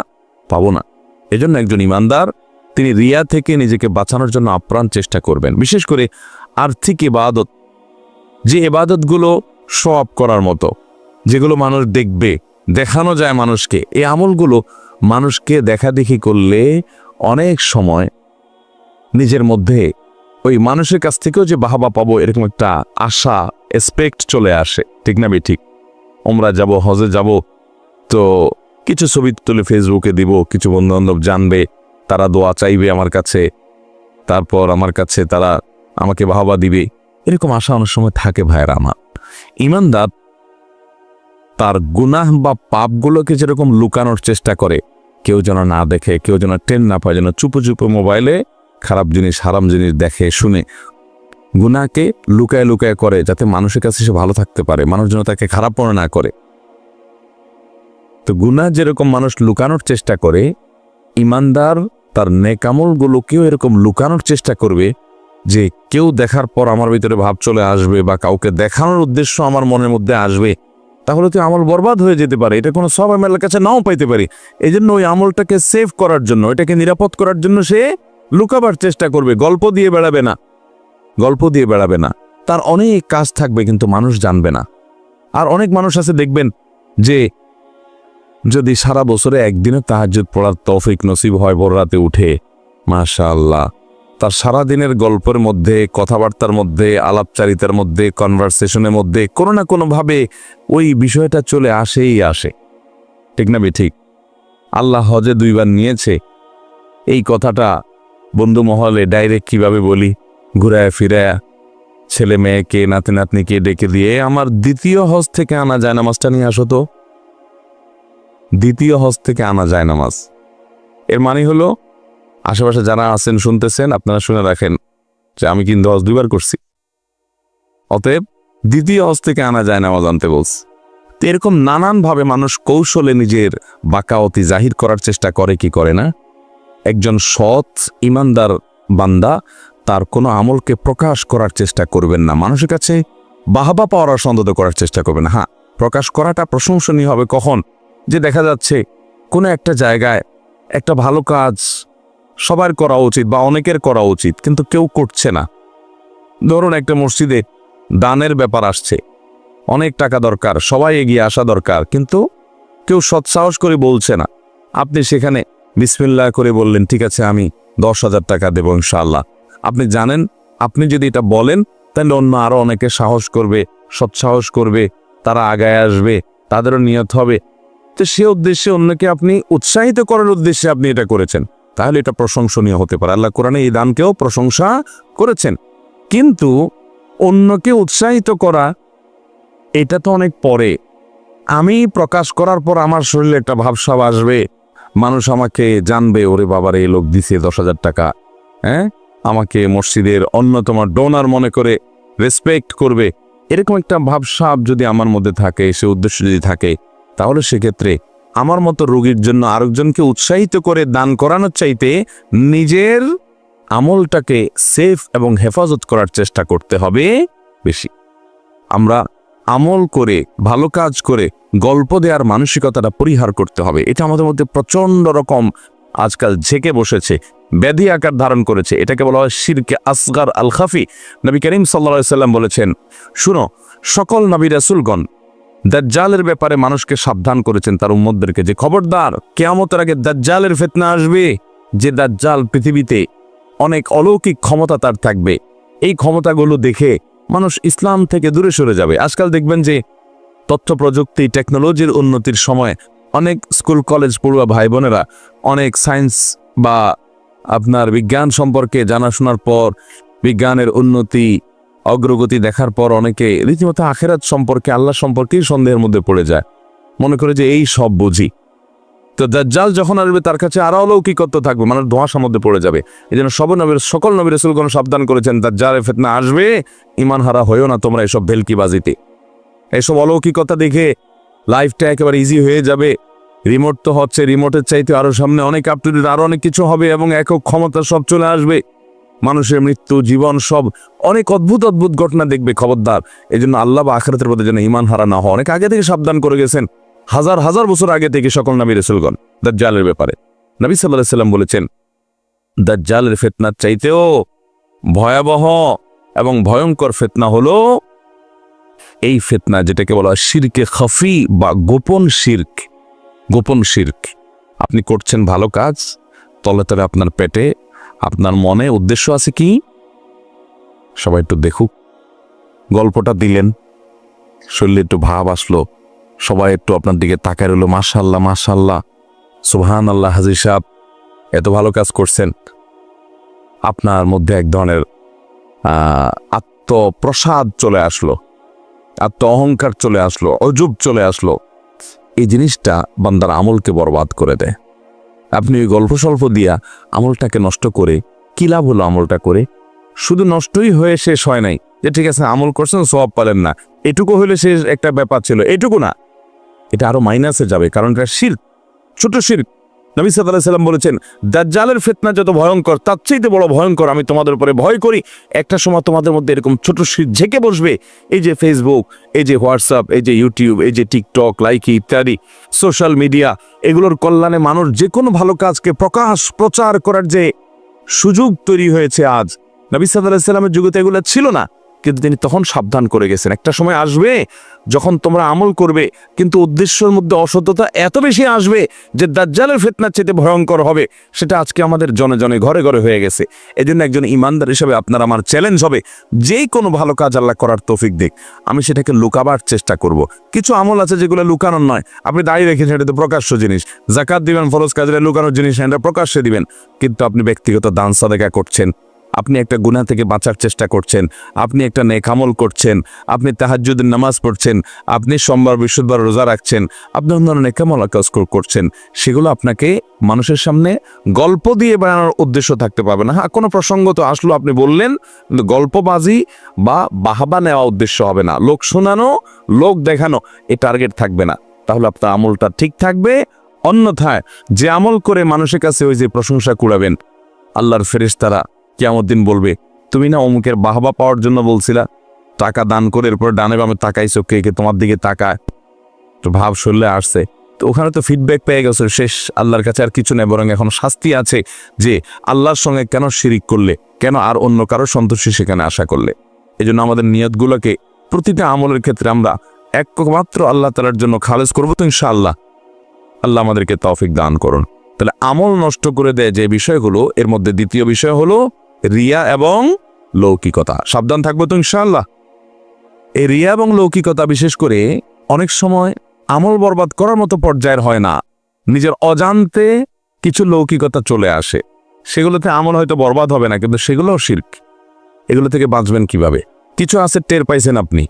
পাবো না। এজন্য একজন ইমানদার তিনি রিয়া থেকে নিজেকে বাঁচানোর জন্য আপ্রাণ চেষ্টা করবেন। বিশেষ করে আর্থিক ইবাদত, যে ইবাদতগুলো শো অফ করার মতো, যেগুলো মানুষ দেখবে, দেখানো যায় মানুষকে, এই আমলগুলো মানুষকে দেখাদেখি করলে অনেক সময় নিজের মধ্যে ওই মানুষের কাছ থেকেও যে বাহবা পাবো এরকম একটা আশা, এক্সপেক্ট চলে আসে, ঠিক না ভাই? ঠিক। ওমরা যাব, হজে যাব, তো কিছু ছবি তুলে ফেসবুকে দিব, কিছু বন্ধু-বান্ধব জানবে, তারা দোয়া চাইবে আমার কাছে, তারপর আমার কাছে তারা আমাকে বাহবা দিবে, এরকম আশা অনেক সময় থাকে। ভাইরা আমার, ইমানদার তার গুনাহ বা পাপগুলোকে যেরকম লুকানোর চেষ্টা করে, কেউ যেন না দেখে, কেউ যেন টেন না পায়, যেন চুপো চুপো মোবাইলে খারাপ জিনিস, হারাম জিনিস দেখে শুনে গুনাহকে লুকায় লুকায় করে, যাতে মানুষের কাছে সে ভালো থাকতে পারে, মানুষ যেন তাকে খারাপ মনে না করে। তো গুনাহ যেরকম মানুষ লুকানোর চেষ্টা করে, ইমানদার তার নেকামলগুলোকেও এরকম লুকানোর চেষ্টা করবে, যে কেউ দেখার পর আমার ভিতরে ভাব চলে আসবে বা কাউকে দেখানোর উদ্দেশ্য আমার মনের মধ্যে আসবে, তাহলে তো আমল বরবাদ হয়ে যেতে পারে, এটা কোনো সওয়াব আল্লাহর কাছে নাও পাইতে পারি। এই জন্য ওই আমলটাকে সেভ করার জন্য, এটাকে নিরাপদ করার জন্য সে লুকাবার চেষ্টা করবে, গল্প দিয়ে বেড়াবে না, গল্প দিয়ে বেড়াবে না। তার অনেক কাজ থাকবে কিন্তু মানুষ জানবে না। আর অনেক মানুষ আছে দেখবেন যে যদি সারা বছরে একদিনে তাহাজ্জুদ পড়ার তৌফিক নসিব হয়, ভোর রাতে উঠে, মাশাআল্লাহ, তার সারা দিনের গল্পের মধ্যে, কথাবার্তার মধ্যে, আলাপচারিতার মধ্যে, কনভারসেশনের মধ্যে কোনো না কোনোভাবে ওই বিষয়টা চলে আসেই আসে, ঠিক না? ঠিক। আল্লাহ হজে 2 বার নিয়েছে, এই কথাটা বন্ধু মহলে ডাইরেক্ট কিভাবে বলি, ঘুরায় ফিরায় ছেলে মেয়েকে, নাতি নাতনিকে ডেকে দিয়ে, আমার দ্বিতীয় হজ থেকে আনা যায় নামাজটা নিয়ে আসো তো, দ্বিতীয় হজ থেকে আনা যায় নামাজ। এর মানে হলো, আশেপাশে যারা আছেন শুনতেছেন, আপনারা শুনে রাখেন যে আমি কিন্তু হজ 2 বার করছি, অতএব দ্বিতীয় হজ থেকে আনা যায় নামাজ আনতে বলছে। তো এরকম নানানভাবে মানুষ কৌশলে নিজের বাকাওয়াতি জাহির করার চেষ্টা করে, কি করে না? একজন সৎ ইমানদার বান্দা তার কোনো আমলকে প্রকাশ করার চেষ্টা করবেন না, মানুষের কাছে বাহবা পাওয়ার সন্তত করার চেষ্টা করবেন। হ্যাঁ, প্রকাশ করাটা প্রশংসনীয় হবে কখন? যে দেখা যাচ্ছে কোনো একটা জায়গায় একটা ভালো কাজ সবার করা উচিত বা অনেকের করা উচিত, কিন্তু কেউ করছে না। ধরুন একটা মসজিদে দানের ব্যাপার আসছে, অনেক টাকা দরকার, সবাই এগিয়ে আসা দরকার, কিন্তু কেউ সৎসাহস করে বলছে না। আপনি সেখানে বিসমিল্লাহ করে বললেন, ঠিক আছে আমি 10,000 টাকা দেব ইনশাআল্লাহ। আপনি জানেন আপনি যদি এটা বলেন তাহলে অন্য আরো অনেকে সাহস করবে, সৎসাহস করবে, তারা আগায় আসবে, তাদেরও নিয়ত হবে। তো সে উদ্দেশ্যে অন্যকে আপনি উৎসাহিত করার উদ্দেশ্যে আপনি এটা করেছেন, তাহলে এটা প্রশংসনীয় হতে পারে। আল্লাহ কোরআনে এই দানকেও প্রশংসা করেছেন। কিন্তু অন্যকে উৎসাহিত করা এটা তো অনেক পরে। আমি প্রকাশ করার পর আমার শরীরে একটা ভাবসাব আসবে, মানুষ আমাকে জানবে, ওরে বাবারে এই লোক দিছে 10,000 টাকা, হ্যাঁ, আমাকে মসজিদের অন্যতম ডোনার মনে করে রেসপেক্ট করবে, এরকম একটা ভাবসাব যদি আমার মধ্যে থাকে, সে উদ্দেশ্য যদি থাকে, তাহলে সেক্ষেত্রে আমার মতো রোগীর জন্য আরেকজনকে উৎসাহিত করে দান করানোর চাইতে নিজের আমলটাকে সেফ এবং হেফাজত করার চেষ্টা করতে হবে বেশি। আমরা আমল করে ভালো কাজ করে গল্প দেওয়ার মানসিকতাটা পরিহার করতে হবে। এটা আমাদের মধ্যে প্রচণ্ড রকম আজকাল ঝেঁকে বসেছে, ব্যাধি আকার ধারণ করেছে। এটাকে বলা হয় শিরকে আসগার আল খাফি। নবী করিম সাল্লাল্লাহু আলাইহি সাল্লাম বলেছেন, শুনো, সকল নবী রাসূলগণ দাজ্জালের ব্যাপারে মানুষকে সাবধান করেছেন তার উম্মতদেরকে, যে খবরদার কিয়ামতের আগে দাজ্জালের ফিতনা আসবে, যে দাজ্জাল পৃথিবীতে অনেক অলৌকিক ক্ষমতা তার থাকবে। এই ক্ষমতাগুলো দেখে মানুষ ইসলাম থেকে দূরে সরে যাবে। আজকাল দেখবেন যে তথ্য প্রযুক্তি টেকনোলজির উন্নতির সময় অনেক স্কুল কলেজ পড়ুয়া ভাই বোনেরা অনেক সায়েন্স বা আপনার বিজ্ঞান সম্পর্কে জানাশোনার পর, বিজ্ঞানের উন্নতি অগ্রগতি দেখার পর অনেকে রীতিমতো আখেরাত সম্পর্কে, আল্লাহ সম্পর্কেই সন্দেহের মধ্যে পড়ে যায়, মনে করে যে এই সব বুঝি। তো দাজ্জাল যখন আসবে তার কাছে আরো অলৌকিকত্ব থাকবে, মানুষ ধোঁয়াশার মধ্যে পড়ে যাবে। এই জন্য সকল নবী রাসূলগণ সাবধান করেছেন, দাজ্জালের ফিতনা আসবে, ইমান হারা হয়েও না তোমরা এসব ভেলকিবাজিতে। এসব অলৌকিকতা দেখে লাইফটা একেবারে ইজি হয়ে যাবে। রিমোট তো হচ্ছে, রিমোটের চাইতে আরো সামনে অনেক আপ টু ডেট আরো অনেক কিছু হবে এবং একক ক্ষমতা সব চলে আসবে। মানুষের মৃত্যু, জীবন, সব অনেক অদ্ভুত অদ্ভুত ঘটনা দেখবে। খবরদার, এই জন্য আল্লাহ বা আখিরাতের প্রতি যেন ঈমান হারা না হয়, অনেক আগে থেকে সাবধান করে গেছেন, হাজার হাজার বছর আগে থেকে সকল নবী রাসূলগণ দাজ্জালের ব্যাপারে। নবী সাল্লাল্লাহু আলাইহি সাল্লাম বলেছেন, দাজ্জালের ফিতনার চাইতেও ভয়াবহ এবং ভয়ঙ্কর ফিতনা হলো এই ফিতনা, যেটাকে বলা হয় শিরকে খাফি বা গোপন শিরক। গোপন শিরক, আপনি করছেন ভালো কাজ, তলে তলে আপনার পেটে, আপনার মনে উদ্দেশ্য আছে কি সবাই একটু দেখুক। গল্পটা দিলেন, শরীরে একটু ভাব আসলো, সবাই একটু আপনার দিকে তাকায় রইল, মাশাআল্লাহ মাশাআল্লাহ, সুবহানাল্লাহ, হাজী সাহেব এত ভালো কাজ করছেন। আপনার মধ্যে এক ধরনের আত্মপ্রসাদ চলে আসলো, আত্ম অহংকার চলে আসলো, অজুব চলে আসলো। এই জিনিসটা বান্দার আমলকে বরবাদ করে দেয়। আপনি ওই গল্প স্বল্প দিয়া আমলটাকে নষ্ট করে কি লাভ হলো? আমলটা করে শুধু নষ্টই হয়ে শেষ হয় নাই, যে ঠিক আছে আমল করছেন সওয়াব পেলেন না, এটুকু হইলে শেষ একটা ব্যাপার ছিল, এটুকু না, এটা আরো মাইনাসে যাবে, কারণ এটা শিরক, ছোট শিরক। নবী সাল্লাল্লাহু আলাইহি সাল্লাম বলেছেন, দাজ্জালের ফিতনা যত ভয়ঙ্কর তার চাইতে বড় ভয়ঙ্কর আমি তোমাদের উপরে ভয় করি। একটা সময় তোমাদের মধ্যে এরকম ছোট শিরক ঝেঁকে বসবে। এই যে ফেসবুক, এই যে হোয়াটসঅ্যাপ, এই যে ইউটিউব, এই যে টিকটক, লাইকি ইত্যাদি সোশ্যাল মিডিয়া, এগুলোর কল্যাণে মানুষ যে কোনো ভালো কাজকে প্রচার করার যে সুযোগ তৈরি হয়েছে আজ, নবী সাল্লাল্লাহু আলাইহি সাল্লামের যুগে তো এগুলো ছিল না, কিন্তু তিনি তখন সাবধান করে গেছেন। একটা সময় আসবে যখন তোমরা আমল করবে কিন্তু উদ্দেশ্যের মধ্যে অসত্যতা এত বেশি আসবে যে দাজ্জালের ফিতনার চেয়ে ভয়ঙ্কর হবে। সেটা আজকে আমাদের জনে জনে ঘরে ঘরে হয়ে গেছে। এজন্য একজন ইমানদার হিসেবে আপনার আমার চ্যালেঞ্জ হবে, যেই কোনো ভালো কাজ আল্লাহ করার তৌফিক দিক, আমি সেটাকে লুকাবার চেষ্টা করব। কিছু আমল আছে যেগুলো লুকানোর নয়, আপনি দাঁড়িয়ে রেখেছেন, এটা তো প্রকাশ্য জিনিস। জাকাত দিবেন, ফরজ কাজে লুকানোর জিনিস, এটা প্রকাশ্যে দিবেন। কিন্তু আপনি ব্যক্তিগত দান সাদেকা করছেন, আপনি একটা গুনাহ থেকে বাঁচার চেষ্টা করছেন, আপনি একটা নেক আমল করছেন, আপনি তাহাজ্জুদের নামাজ পড়ছেন, আপনি সোমবার বৃহস্পতিবার রোজা রাখছেন, আপনি অন্যান্য নেক আমল কাজ করছেন, সেগুলো আপনাকে মানুষের সামনে গল্প দিয়ে বানানোর উদ্দেশ্য থাকতে পারবে না। হ্যাঁ, কোনো প্রসঙ্গ তো আসলো আপনি বললেন, কিন্তু গল্পবাজি বা বাহাবা নেওয়া উদ্দেশ্য হবে না, লোক শোনানো, লোক দেখানো, এই টার্গেট থাকবে না। তাহলে আপনার আমলটা ঠিক থাকবে। অন্যথায় যে আমল করে মানুষের কাছে ওই যে প্রশংসা কুড়াবেন, আল্লাহর ফেরেশতারা কিয়ামত দিন বলবে, তুমি না অমুকের বাহবা পাওয়ার জন্য বলছিলা, টাকা দান করে এরপর ডানে বামে তাকাইছো, কে কে তোমার দিকে তাকায়, তো ভাব শরীরে আসছে, তো ওখানে তো ফিডব্যাক পেয়ে গেছে, শেষ। আল্লাহর কাছে আর কিছু নেই, বরং এখন শাস্তি আছে যে আল্লাহর সঙ্গে কেন শিরিক করলে, কেন আর অন্য কারো সন্তুষ্টি সেখানে আশা করলে। এই জন্য আমাদের নিয়তগুলোকে প্রতিটা আমলের ক্ষেত্রে আমরা একমাত্র আল্লাহ তাআলার জন্য খালেস করবো, তো ইনশাআল্লাহ আল্লাহ আমাদেরকে তৌফিক দান করুন। তাহলে আমল নষ্ট করে দেয় যে বিষয়গুলো, এর মধ্যে দ্বিতীয় বিষয় হলো রিয়া এবং লৌকিকতা। সাবধান থাকবো তো ইনশাআল্লাহ। এই রিয়া এবং লৌকিকতা বিশেষ করে অনেক সময় আমল বরবাদ করার মতো পর্যায়ের হয় না, নিজের অজান্তে কিছু লৌকিকতা চলে আসে, সেগুলোতে আমল হয়তো বরবাদ হবে না, কিন্তু সেগুলোও শিরক। এগুলো থেকে বাঁচবেন কিভাবে? কিছু আছে টের পাইছেন আপনি,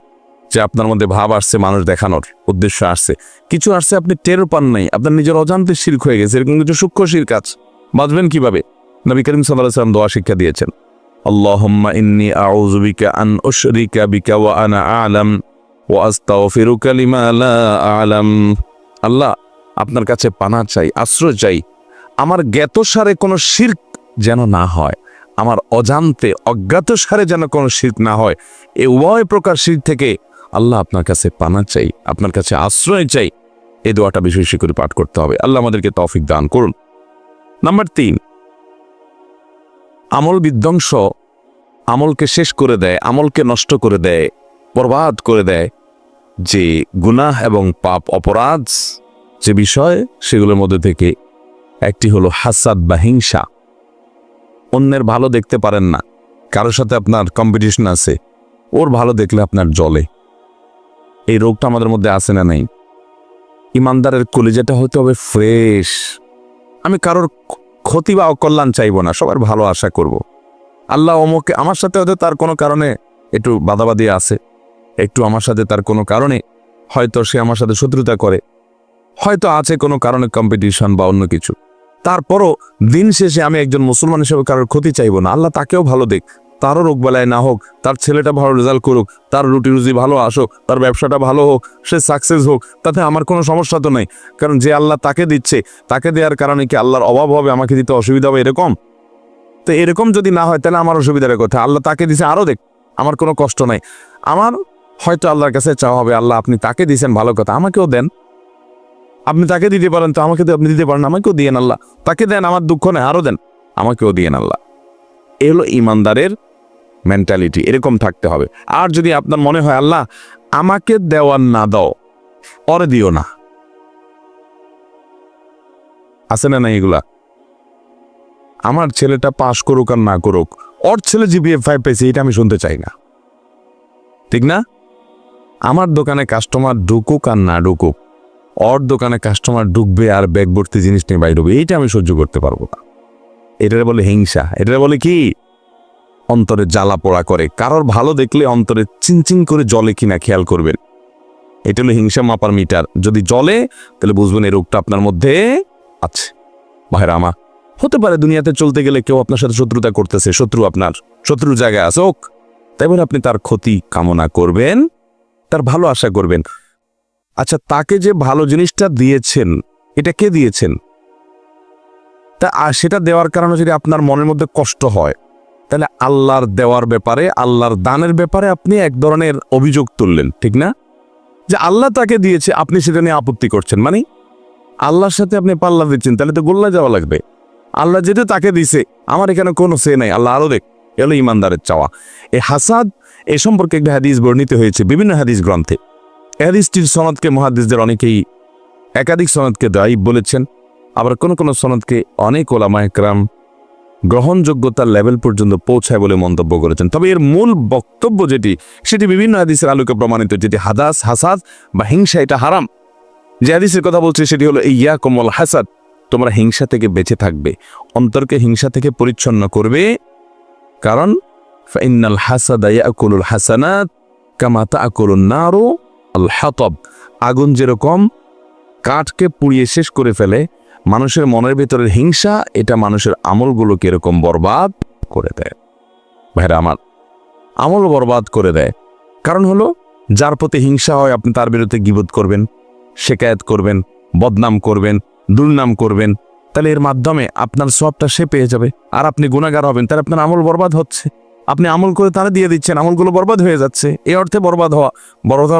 যে আপনার মধ্যে ভাব আসছে, মানুষ দেখানোর উদ্দেশ্য আসছে, কিছু আসছে আপনি টের পান নাই, আপনার নিজের অজান্তে শিরক হয়ে গেছে, এরকম কিছু সূক্ষ্ম শিরক আছে। বাঁচবেন কিভাবে? নবী করিম সাল্লাল্লাহু আলাইহি ওয়াসাল্লাম দোয়া শিক্ষা দিয়েছেন, আল্লাহুম্মা ইন্নী আউযু বিকা আন উশরিকা বিকা ওয়া আনা আ'লাম ওয়া আস্তাগফিরুকা লিমা লা আ'লাম। আল্লাহ, আপনার কাছে পানা চাই, আশ্রয় চাই, আমার জ্ঞাতসারে কোনো শিরক যেন না হয়, আমার অজান্তে অজ্ঞাতসারে যেন কোনো শিরক না হয়। এই উভয় প্রকার শিরক থেকে আল্লাহ আপনার কাছে পানা চাই, আপনার কাছে আশ্রয় চাই, এই দোয়াটা বেশি বেশি করে পাঠ করতে হবে। আল্লাহ আমাদেরকে তৌফিক দান করুন। নাম্বার 3, আমল বিধ্বংস, আমলকে শেষ করে দেয়, আমলকে নষ্ট করে দেয়, বরবাদ করে দেয় যে গুনাহ এবং পাপ অপরাধ যে বিষয়, সেগুলোর মধ্যে থেকে একটি হলো হাসাদ বা হিংসা। অন্যের ভালো দেখতে পারেন না, কারোর সাথে আপনার কম্পিটিশন আছে, ওর ভালো দেখলে আপনার জ্বলে। এই রোগটা আমাদের মধ্যে আছে না নাই? ইমানদারের কলিজাটা হতে হবে ফ্রেশ। আমি কারোর ক্ষতি বা অকল্যাণ চাইবো না, সবার ভালো আশা করব। আল্লাহ অমুকে আমার সাথে হয়তো তার কোনো কারণে একটু বাদাবাদি আছে, একটু আমার সাথে তার কোনো কারণে হয়তো সে আমার সাথে শত্রুতা করে, হয়তো আছে কোনো কারণে কম্পিটিশন বা অন্য কিছু। তারপরও দিন শেষে আমি একজন মুসলমান হিসেবে কারোর ক্ষতি চাইবো না। আল্লাহ তাকেও ভালো দেখ, তারও রোগ বেলায় না হোক, তার ছেলেটা ভালো রেজাল্ট করুক, তার রুটি রুজি ভালো আসুক, তার ব্যবসাটা ভালো হোক, সে সাকসেস হোক, তাতে আমার কোনো সমস্যা তো নেই। কারণ যে আল্লাহ তাকে দিচ্ছে, তাকে দেওয়ার কারণে কি আল্লাহর অভাব হবে, আমাকে দিতে অসুবিধা হবে এরকম? তো এরকম যদি না হয় তাহলে আমার অসুবিধার কথা। আল্লাহ তাকে দিছে, আরও দেখ, আমার কোনো কষ্ট নাই। আমার হয়তো আল্লাহর কাছে চাওয়া হবে, আল্লাহ আপনি তাকে দিয়েছেন ভালো কথা, আমাকেও দেন। আপনি তাকে দিতে পারেন তো আমাকে আপনি দিতে পারেন, আমাকেও দিয়েন আল্লাহ। তাকে দেন, আমার দুঃখ নেই, আরও দেন, আমাকেও দিয়েন আল্লাহ। এ হলো ইমানদারের মেন্টালিটি, এরকম থাকতে হবে। আর যদি আপনার মনে হয় আল্লাহ আমাকে দেওয়ার না দাও, ওরে দিও না, আছে না এগুলা? আমার ছেলেটা পাশ করুক আর না করুক, ওর ছেলে জিপিএ 5 পেয়েছে, এটা আমি শুনতে চাই না, ঠিক না? আমার দোকানে কাস্টমার ঢুকুক আর না ঢুকুক, ওর দোকানে কাস্টমার ঢুকবে আর ব্যাগ ভর্তি জিনিস নিয়ে বাইরে ঢুকবে, এইটা আমি সহ্য করতে পারবো না। এটারে বলে হিংসা, এটারে বলে কি অন্তরে জ্বালা পোড়া করে। কারোর ভালো দেখলে অন্তরে চিনচিন করে জ্বলে কিনা খেয়াল করবেন। এটা হলো হিংসা মাপার মিটার। যদি জ্বলে তাহলে বুঝবেন এই রোগটা আপনার মধ্যে আছে। ভাইরা আমার, হতে পারে দুনিয়াতে চলতে গেলে কেউ আপনার সাথে শত্রুতা করতেছে, শত্রু আপনার শত্রুর জায়গায় আছে হোক, তাই বলে আপনি তার ক্ষতি কামনা করবেন, তার ভালো আশা করবেন। আচ্ছা, তাকে যে ভালো জিনিসটা দিয়েছেন, এটা কে দিয়েছেন? তা সেটা দেওয়ার কারণে যদি আপনার মনের মধ্যে কষ্ট হয়, তাহলে আল্লাহর দেওয়ার ব্যাপারে, আল্লাহর দানের ব্যাপারে আপনি এক ধরনের অভিযোগ তুললেন, ঠিক না? যে আল্লাহ তাকে দিয়েছে, আপনি সেটা নিয়ে আপত্তি করছেন, মানে আল্লাহর সাথে আপনি পাল্লা দিচ্ছেন, তাহলে তো গোল্লা যাওয়া লাগবে। আল্লাহ যেটা তাকে দিছে, আমার এখানে কোনো সে নাই, আল্লাহ আরো দেখ। এলো ইমানদারের চাওয়া। এই হাসাদ, এ সম্পর্কে একটা হাদিস বর্ণিত হয়েছে বিভিন্ন হাদিস গ্রন্থে। হাদিসটির সনদকে মুহাদ্দিসদের অনেকেই একাধিক সনদকে দায়ী বলেছেন, আবার কোন কোন সনদকে অনেক ওলামায়ে কেরাম গ্রহণযোগ্যতার লেভেল পর্যন্ত পৌঁছায় বলে মন্তব্য করেছেন। তবে এর মূল বক্তব্য যেটি, সেটি বিভিন্ন হাদিসের আলোকে প্রমাণিত, যেটি হাসাদ বা হিংসা এটা হারাম। যে হাদিসের কথা বলছে সেটি হলো ইয়াকুম ওয়াল হাসাদ, তোমরা হিংসা থেকে বেঁচে থাকবে, অন্তরকে হিংসা থেকে পরিচ্ছন্ন করবে। কারণ ফাইনাল হাসাদা ইয়াকুলুল হাসানাত কামা তাকুলুন নারু আল হাতাব, আগুন যেরকম কাঠকে পুড়িয়ে শেষ করে ফেলে, মানুষের মনের ভেতরের হিংসা এটা মানুষের আমলগুলোকে এরকম বরবাদ করে দেয়। ভাইরা আমার, আমল বরবাদ করে দেয়। কারণ হলো যার প্রতি হিংসা হয় আপনি তার বিরুদ্ধে গীবত করবেন, শিকায়েত করবেন, বদনাম করবেন, দুর্নাম করবেন, তাহলে এর মাধ্যমে আপনার সবটা সে পেয়ে যাবে, আর আপনি গুনাহগার হবেন, তাহলে আপনার আমল বরবাদ হচ্ছে। আপনি আমল করে তারা দিয়ে দিচ্ছেন, আমলগুলো বরবাদ হয়ে যাচ্ছে। এই অর্থে বরবাদ হওয়া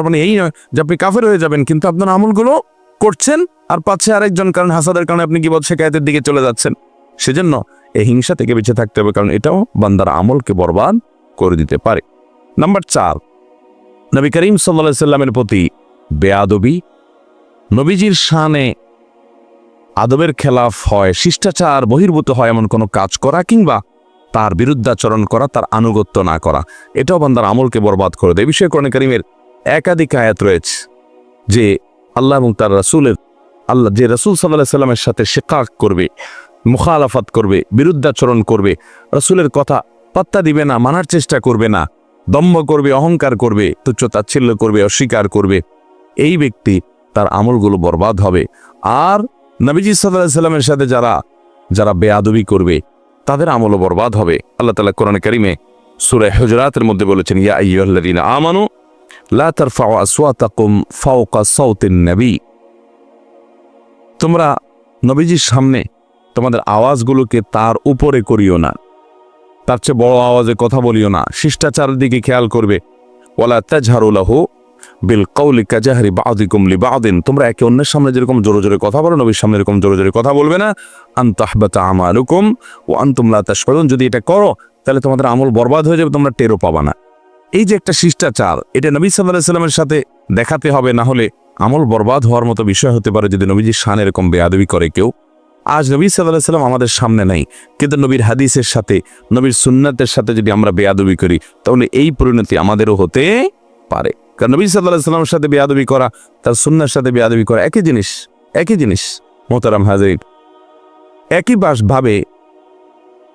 মানে এই নয় যে আপনি কাফের হয়ে যাবেন, কিন্তু আপনার আমলগুলো করছেন আর পাচ্ছে আরেকজন, কারণ হাসাদের কারণে আপনি গীবত শিকায়েতের দিকে চলে যাচ্ছেন। সেজন্য এই হিংসা থেকে বেঁচে থাকতে হবে, কারণ এটাও বান্দার আমলকে বরবাদ করে দিতে পারে। নাম্বার 4, নবী করিম সাল্লাল্লাহু আলাইহি সাল্লামের প্রতি বেয়াদবি, নবীজির শানে আদবের খেলাফ হয়, শিষ্টাচার বহির্ভূত হয় এমন কোনো কাজ করা কিংবা তার বিরুদ্ধাচরণ করা, তার আনুগত্য না করা, এটাও বান্দার আমলকে বরবাদ করে দেয়। এই বিষয়ে কোরআন কারীমের একাধিক আয়াত রয়েছে যে আল্লাহ এবং তার রাসূলের, আল্লাহ যে রাসূল সাল্লাল্লাহু আলাইহি সাল্লামের সাথে শিকাক করবে, মুখালাফাত করবে, বিরুদ্ধাচরণ করবে, রাসূলের কথা পাত্তা দিবে না, মানার চেষ্টা করবে না, দম্ভ করবে, অহংকার করবে, তুচ্ছ-তাচ্ছিল্য করবে, অস্বীকার করবে, এই ব্যক্তি তার আমলগুলো বরবাদ হবে। আর নবীজি সাল্লাল্লাহু আলাইহি সাল্লামের সাথে যারা বেয়াদবি করবে তাদের আমলও বরবাদ হবে। আল্লাহ তাআলা কোরআন কারীমে সূরা হুজুরাতের মধ্যে বলেছেন, ইয়া আইয়ুহাল্লাযীনা আমানু লা তারফাউ আসওয়াতাকুম ফাওকা সাওতিন নবী, তোমরা নবীজির সামনে তোমাদের আওয়াজগুলোকে তার উপরে করিও না, তার চেয়ে বড় আওয়াজে কথা বলিও না, শিষ্টাচারের দিকে খেয়াল করবে। ওয়ালা তাজহারু লাহু বিল কওলি কাজাহরি বাযিকুম লিবাযিন, তোমরা একে অন্যের সামনে যেরকম জোরে জোরে কথা বলো, নবীর সামনে এরকম জোরে জোরে কথা বলবে না। আন তাহবাতা আমালুকুম ওয়া আনতুম লা তাশউরুন, যদি এটা করো তাহলে তোমাদের আমল বরবাদ হয়ে যাবে, তোমরা টেরও পাবা না। এই যে একটা শিষ্টাচার, এটা নবী সাল্লাল্লাহু আলাইহি সাল্লামের সাথে দেখাতে হবে, না হলে আমল বরবাদ হওয়ার মতো বিষয় হতে পারে যদি নবীজির শান এরকম বেয়াদবি করে কেউ। আজ নবী সাল্লাল্লাহু আলাইহি সাল্লাম আমাদের সামনে নাই, কিন্তু নবীর হাদিসের সাথে, নবীর সুন্নাতের সাথে যদি আমরা বেয়াদবি করি তাহলে এই পরিণতি আমাদেরও হতে পারে। কারণ নবী সাল্লাল্লাহু আলাইহি সাল্লামের সাথে বেয়াদবি করা, তার সুন্নার সাথে বেয়াদবি করা একই জিনিস, একই জিনিস মোহতারাম হাজির। একই ভাবে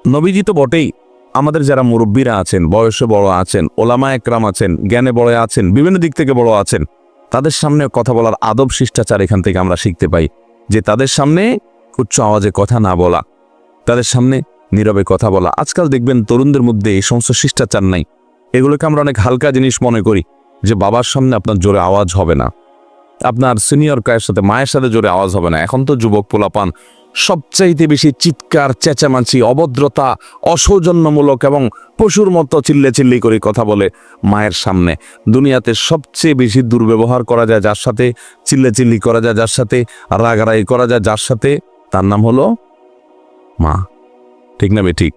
নবীজি তো বটেই, আমাদের যারা মুরব্বীরা আছেন, বয়সে বড় আছেন, ওলামা একরাম আছেন, জ্ঞানে বড় আছেন, বিভিন্ন দিক থেকে বড় আছেন, তাদের সামনে কথা বলার আদব শিষ্টাচার এখান থেকে আমরা শিখতে পাই, যে তাদের সামনে উচ্চ আওয়াজে কথা না বলা, তাদের সামনে নীরবে কথা বলা। আজকাল দেখবেন তরুণদের মধ্যে এই সমস্ত শিষ্টাচার নাই। এগুলোকে আমরা অনেক হালকা জিনিস মনে করি, যে বাবার সামনে আপনার জোরে আওয়াজ হবে না, আপনার সিনিয়র কায়ের সাথে, মায়ের সাথে জোরে আওয়াজ হবে না। এখন তো যুবক পোলাপান সবচাইতে বেশি চিৎকার, চেঁচামাচি, অভদ্রতা, অসৌজন্যমূলক এবং পশুর মতো চিল্লি করে কথা বলে মায়ের সামনে। দুনিয়াতে সবচেয়ে বেশি দুর্ব্যবহার করা যায় যার সাথে, চিল্লি করা যায় যার সাথে, রাগারাগি করা যায় যার সাথে, তার নাম হলো মা। ঠিক না বেঠিক?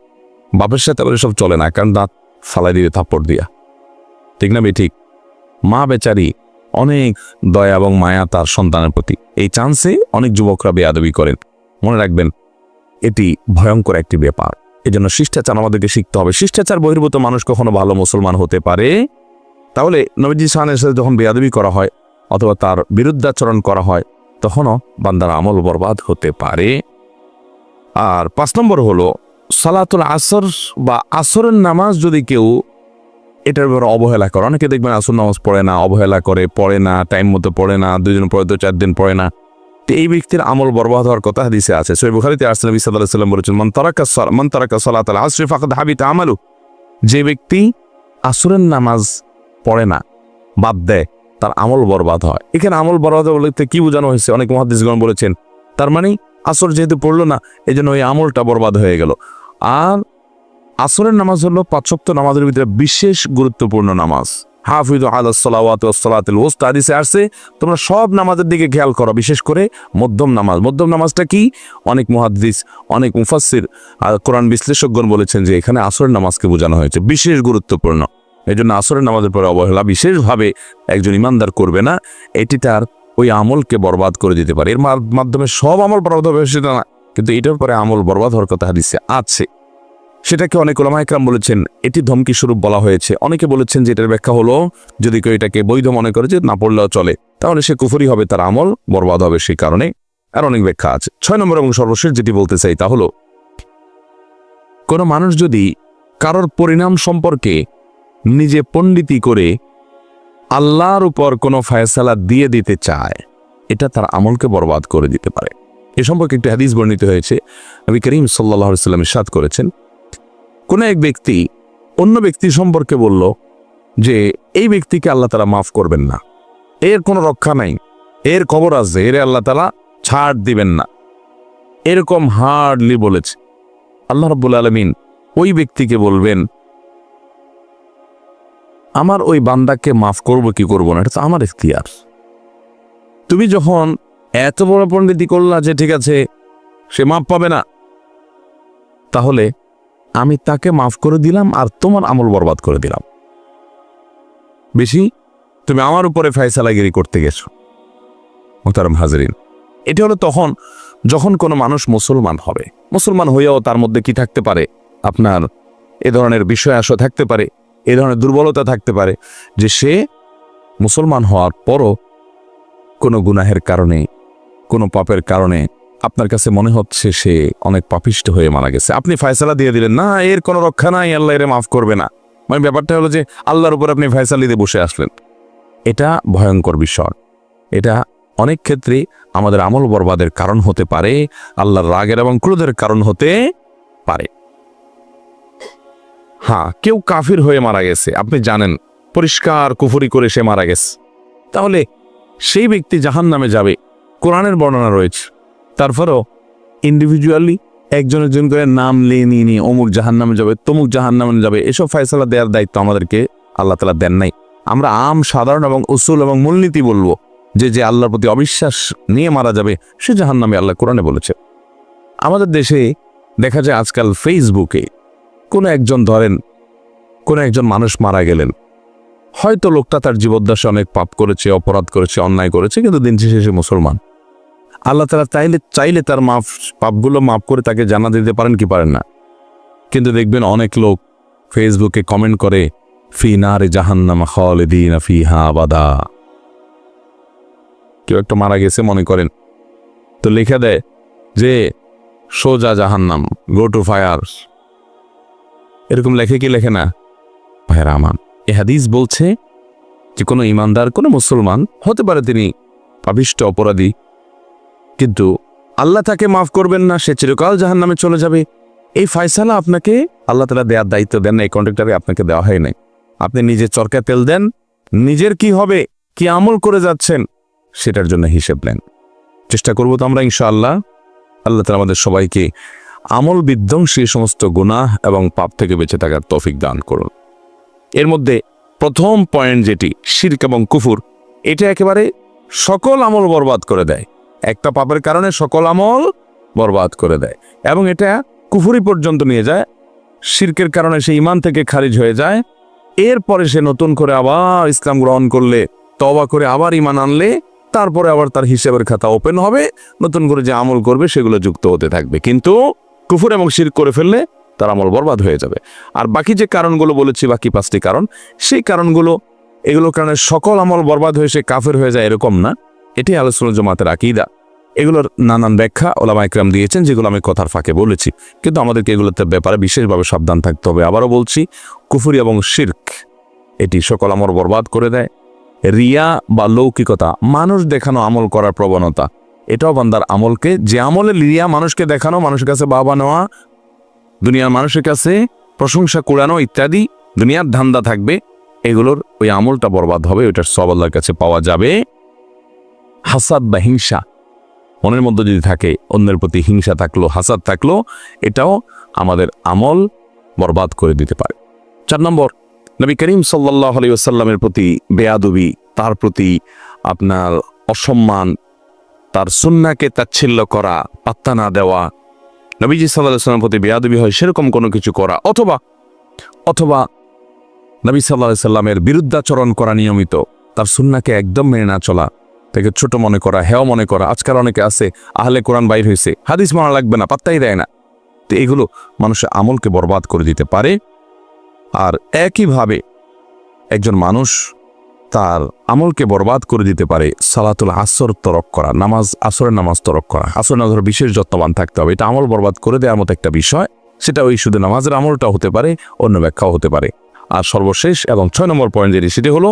বাপের সাথে আবার সব চলে না, কারণ দাঁত ফালাই দিবে থাপ্পড় দিয়া। ঠিক না বেঠিক? মা বেচারি অনেক দয়া এবং মায়া তার সন্তানের প্রতি। এই চান্সে অনেক যুবকরা বেয়াদবি করেন। মনে রাখবেন, এটি ভয়ঙ্কর একটি ব্যাপার। এজন্য শিষ্টাচার আমাদেরকে শিখতে হবে। শিষ্টাচার বহির্ভূত মানুষ কখনো ভালো মুসলমান হতে পারে? তাহলে নবীজি সাল্লাল্লাহু আলাইহি ওয়াসাল্লামের যখন বেয়াদবি করা হয় অথবা তার বিরুদ্ধাচরণ করা হয়, তখনও বান্দার আমল বরবাদ হতে পারে। আর 5 নম্বর হলো সালাতুল আসর বা আসরের নামাজ যদি কেউ এটার ব্যাপারে অবহেলা করে। অনেকে দেখবেন আসর নামাজ পড়ে না, অবহেলা করে, পড়ে না, টাইম মতো পড়ে না, 2 দিন পড়ে তো 4 দিন পড়ে না। তো এই ব্যক্তির আমল বরবাদ হওয়ার কথা হাদিসে আছে। সহিহ বুখারীতে আসছে, নবী সাল্লাল্লাহু আলাইহি ওয়াসাল্লাম বলেছেন, মান তারাকা সালাতাল আসর ফাকাদ হাবিতা আমালু, যে ব্যক্তি আসরের নামাজ পড়ে না, বাদ দেয়, তার আমল বরবাদ হয়। এখানে আমল বরবাদ বলতে কি বোঝানো হয়েছে? অনেক মুহাদ্দিসগণ বলেছেন, তার মানে আসর যেহেতু পড়লো না, এজন্য ওই আমলটা বরবাদ হয়ে গেল। আর আসরের নামাজ হলো 5 ওয়াক্ত নামাজের ভিতরে বিশেষ গুরুত্বপূর্ণ নামাজ। হাফিজু আলাস সালাওয়াতি ওয়াস সালাতিল ওয়াসতা হাদিসে আসছে, তোমরা সব নামাজের দিকে খেয়াল করো, বিশেষ করে মধ্যম নামাজ। মধ্যম নামাজটা কি? অনেক মুহাদ্দিস, অনেক মুফাসসির আর কোরআন বিশ্লেষকগণ বলেছেন যে এখানে আসরের নামাজকে বোঝানো হয়েছে, বিশেষ গুরুত্বপূর্ণ। এজন্য আসরের নামাজের পরে অবহেলা বিশেষভাবে একজন ইমানদার করবে না। এটি তার ওই আমলকে বরবাদ করে দিতে পারে। এর মাধ্যমে সব আমল বরবাদ হবে সেটা না, কিন্তু এটার পরে আমল বরবাদ হওয়ার কথা হাদিসে আছে। সেটাকে অনেক উলামা ইকরাম বলেছেন এটি ধমকি স্বরূপ বলা হয়েছে। অনেকে বলেছেন যে এটার ব্যাখ্যা হলো, যদি কেউ এটাকে বৈধ মনে করে যে না পড়লেও চলে, তাহলে সে কুফরি হবে, তার আমল বরবাদ হবে সেই কারণে। আর অনেক ব্যাখ্যা আছে। 6 নম্বর এবং সর্বশেষ যেটি বলতে চাই তা হলো, কোনো মানুষ যদি কারোর পরিণাম সম্পর্কে নিজে পণ্ডিতি করে আল্লাহর উপর কোনো ফয়সালা দিয়ে দিতে চায়, এটা তার আমলকে বরবাদ করে দিতে পারে। এ সম্পর্কে একটি হাদিস বর্ণিত হয়েছে। নবী করিম সাল্লাল্লাহু আলাইহি ওয়াসাল্লাম ইরশাদ করেছেন, কোন এক ব্যক্তি অন্য ব্যক্তি সম্পর্কে বলল যে এই ব্যক্তিকে আল্লাহ তাআলা মাফ করবেন না, এর কোনো রক্ষা নাই, এর খবর আছে, এর আল্লাহ তাআলা ছাড় দিবেন না, এরকম হার্ডলি বলেছে। আল্লাহ রাব্বুল আলামিন ওই ব্যক্তিকে বলবেন, আমার ওই বান্দাকে মাফ করব কি করব না, এটা তো আমার ইখতিয়ার। তুমি যখন এত বড় পণ্ডিতি করলা যে ঠিক আছে সে মাফ পাবে না, তাহলে আমি তাকে মাফ করে দিলাম আর তোমার আমল বরবাদ করে দিলাম। বেশি তুমি আমার উপরে ফয়সালাগিরি করতে গেছো। মুহতারাম হাজিরিন, এটা হলো তখন যখন কোনো মানুষ মুসলমান হবে। মুসলমান হইয়াও তার মধ্যে কি থাকতে পারে? আপনার এ ধরনের বিষয় আসা থাকতে পারে, এ ধরনের দুর্বলতা থাকতে পারে যে সে মুসলমান হওয়ার পরও কোনো গুনাহের কারণে, কোনো পাপের কারণে আপনার কাছে মনে হচ্ছে সে অনেক পাপিষ্ট হয়ে মারা গেছে। আপনি ফয়সালা দিয়ে দিলেন, না এর কোনো রক্ষা নাই, আল্লাহ এর মাফ করবে না। মানে ব্যাপারটা হলো যে আল্লাহর উপর আপনি ফয়সালা দিয়ে বসে আসলেন। এটা ভয়ঙ্কর বিষয়। এটা অনেক ক্ষেত্রে আমাদের আমল বরবাদের কারণ হতে পারে, আল্লাহর রাগের এবং ক্রোধের কারণ হতে পারে। হ্যাঁ, কেউ কাফির হয়ে মারা গেছে, আপনি জানেন পরিষ্কার কুফরি করে সে মারা গেছে, তাহলে সেই ব্যক্তি জাহান্নামে যাবে, কোরআনের বর্ণনা রয়েছে। তারপরেও ইন্ডিভিজুয়ালি একজনের জন করে নাম নিয়ে অমুক জাহান্নামে যাবে, তমুক জাহান্নামে যাবে, এসব ফয়সালা দেওয়ার দায়িত্ব আমাদেরকে আল্লাহ তাআলা দেন নাই। আমরা আম সাধারণ এবং উসুল এবং মূলনীতি বলবো যে আল্লাহর প্রতি অবিশ্বাস নিয়ে মারা যাবে সে জাহান্নামে, আল্লাহ কোরআনে বলেছে। আমাদের দেশে দেখা যায় আজকাল ফেসবুকে কোনো একজন মানুষ মারা গেলেন, হয়তো লোকটা তার জীবদ্দশায় অনেক পাপ করেছে, অপরাধ করেছে, অন্যায় করেছে, কিন্তু দিন শেষে সে মুসলমান। আল্লাহ তাআলা চাইলে তার পাপগুলো মাফ করে তাকে জান্নাত দিতে পারেন কি পারেন না? কিন্তু দেখবেন অনেক লোক ফেসবুকে কমেন্ট করে ফি নারে জাহান্নাম খালিদিনা ফিহা আবাদা। কেউ একটা মারা গেছে মনে করেন, তো লেখা দেয় যে সোজা জাহান্নাম, গো টু ফায়ার। এরকম লেখে কি লেখে না? ভাইরা আমার, এ হাদিস বলছে যে কোনো ইমানদার, কোনো মুসলমান হতে পারে তিনি পাপিষ্ঠ অপরাধী, কিন্তু আল্লাহ তাকে মাফ করবেন না, সে চিরকাল জাহান্নামে চলে যাবে। এই ফয়সালা আপনাকে আল্লাহ তাআলা দেওয়ার দায়িত্ব দেন না, এই কন্ট্রাক্টরে আপনাকে দেওয়া হয় নাই। আপনি নিজে চরকায় তেল দেন, নিজের কি হবে, কি আমল করে যাচ্ছেন সেটার জন্য হিসেব নেন। চেষ্টা করবো তো আমরা ইনশাআল্লাহ। আল্লাহ তাআলা আমাদের সবাইকে আমল বিধ্বংসী সমস্ত গুনাহ এবং পাপ থেকে বেঁচে থাকার তৌফিক দান করুন। এর মধ্যে প্রথম পয়েন্ট যেটি শিরক এবং কুফর, এটা একেবারে সকল আমল বরবাদ করে দেয়। একটা পাপের কারণে সকল আমল বরবাদ করে দেয় এবং এটা কুফরি পর্যন্ত নিয়ে যায়। শিরকের কারণে সে ঈমান থেকে খারিজ হয়ে যায়, এরপরে সে নতুন করে আবার ইসলাম গ্রহণ করলে, তওবা করে আবার ঈমান আনলে, তারপরে আবার তার হিসাবের খাতা ওপেন হবে, নতুন করে যে আমল করবে সেগুলো যুক্ত হতে থাকবে। কিন্তু কুফর এবং শিরক করে ফেললে তার আমল বরবাদ হয়ে যাবে। আর বাকি যে কারণগুলো বলেছি, বাকি 5টি কারণ, সেই এগুলোর কারণে সকল আমল বরবাদ হয়ে সে কাফের হয়ে যায় এরকম না। এটাই আহলে সুন্নাত জামাতের আকীদা। এগুলোর নানান ব্যাখ্যা ওলামা ইকরাম দিয়েছেন, যেগুলো আমি কথার ফাঁকে বলেছি, কিন্তু আমাদেরকে এগুলোতে ব্যাপারে বিশেষভাবে সাবধান থাকতে হবে। আবারও বলছি, কুফরি এবং শিরক এটি সকল আমল বরবাদ করে দেয়। রিয়া বা লৌকিকতা, মানুষ দেখানো আমল করার প্রবণতা, এটাও বান্দার আমলকে, যে আমলে রিয়া, মানুষকে দেখানো, মানুষের কাছে বাবা নেওয়া, দুনিয়ার মানুষের কাছে প্রশংসা কুড়ানো ইত্যাদি দুনিয়ার ধান্দা থাকবে, এগুলোর ওই আমলটা বরবাদ হবে, ওইটার সওয়াব আল্লাহর কাছে পাওয়া যাবে। হাসাদ বা হিংসা মনের মধ্যে যদি থাকে, অন্যের প্রতি হিংসা থাকলো, হাসাদ থাকলো, এটাও আমাদের আমল বরবাদ করে দিতে পারে। 4 নম্বর, নবী করিম সাল্লাল্লাহু আলাইহি ওয়াসাল্লামের প্রতি বেয়াদবি, তার প্রতি আপনার অসম্মান, তার সুন্নাহকে তাচ্ছিল্য করা, পাত্তা না দেওয়া, নবীজি সাল্লাল্লাহু আলাইহি ওয়াসাল্লামের প্রতি বেয়াদবি হয় সেরকম কোনো কিছু করা, অথবা নবী সাল্লাল্লাহু আলাইহি ওয়াসাল্লামের বিরুদ্ধাচরণ করা, নিয়মিত তার সুন্নাহকে একদম মেনে না চলা, তাকে ছোট মনে করা, হেয় মনে করা। আজকাল অনেকে আছে আহলে কোরআন বাইর হয়েছে, হাদিস মানা লাগবে না, পাত্তাই দেয় না। তো এগুলো মানুষের আমলকে বরবাদ করে দিতে পারে। আর একইভাবে একজন মানুষ তার আমলকে বরবাদ করে দিতে পারে সালাতুল আসর তরক করা, আসরের নামাজ তরক করা। আসর নামাজের বিশেষ যত্নবান থাকতে হবে, এটা আমল বরবাদ করে দেওয়ার মতো একটা বিষয়। সেটা ওই শুধু নামাজের আমলটাও হতে পারে, অন্য ব্যাখ্যাও হতে পারে। আর সর্বশেষ এবং 6 নম্বর পয়েন্ট যেটি, সেটি হলো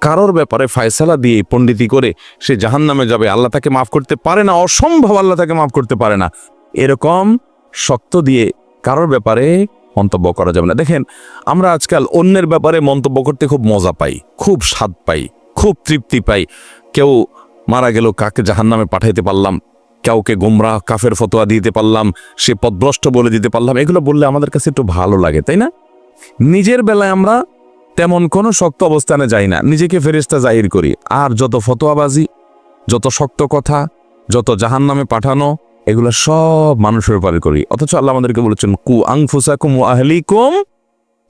কারোর ব্যাপারে ফয়সালা দিয়ে পণ্ডিতি করে সে জাহান্নামে যাবে, আল্লাহ তাকে মাফ করতে পারে না, অসম্ভব আল্লাহ তাকে মাফ করতে পারে না, এরকম শক্ত দিয়ে কারোর ব্যাপারে মন্তব্য করা যাবে না। দেখেন, আমরা আজকাল অন্যের ব্যাপারে মন্তব্য করতে খুব মজা পাই, খুব স্বাদ পাই, খুব তৃপ্তি পাই। কেউ মারা গেল, কাকে জাহান্নামে পাঠাইতে পারলাম, কাউকে গোমরাহ কাফের ফতোয়া দিতে পারলাম, সে পথভ্রষ্ট বলে দিতে পারলাম, এগুলো বললে আমাদের কাছে একটু ভালো লাগে, তাই না? নিজের বেলায় আমরা তেমন কোনো শক্ত অবস্থানে যাই না, নিজেকে ফেরেশতা জাহির করি। আর যত ফতোয়াবাজি, যত শক্ত কথা, যত জাহান্নামে পাঠানো, এগুলো সব মানুষের ব্যাপারে করি। অথচ আল্লাহ আমাদেরকে বলেছেন, কু আনফুসাকুম ওয়া আহলিকুম,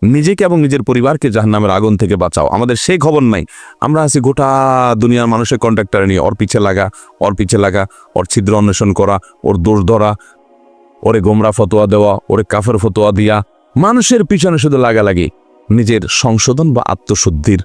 নিজেকে এবং নিজের পরিবারকে জাহান্নামের আগুন থেকে বাঁচাও। আমাদের সেই খবর নাই। আমরা আছি গোটা দুনিয়ার মানুষের কন্ট্রাক্টরে নিয়ে, ওর পিছে লাগা, ওর ছিদ্র অন্বেষণ করা, ওর দোষ ধরা, ওরে গোমরা ফতোয়া দেওয়া, ওরে কাফের ফতোয়া দিয়া, মানুষের পিছনে শুধু লাগালাগি। নিজের সংশোধন বা আত্মশুদ্ধির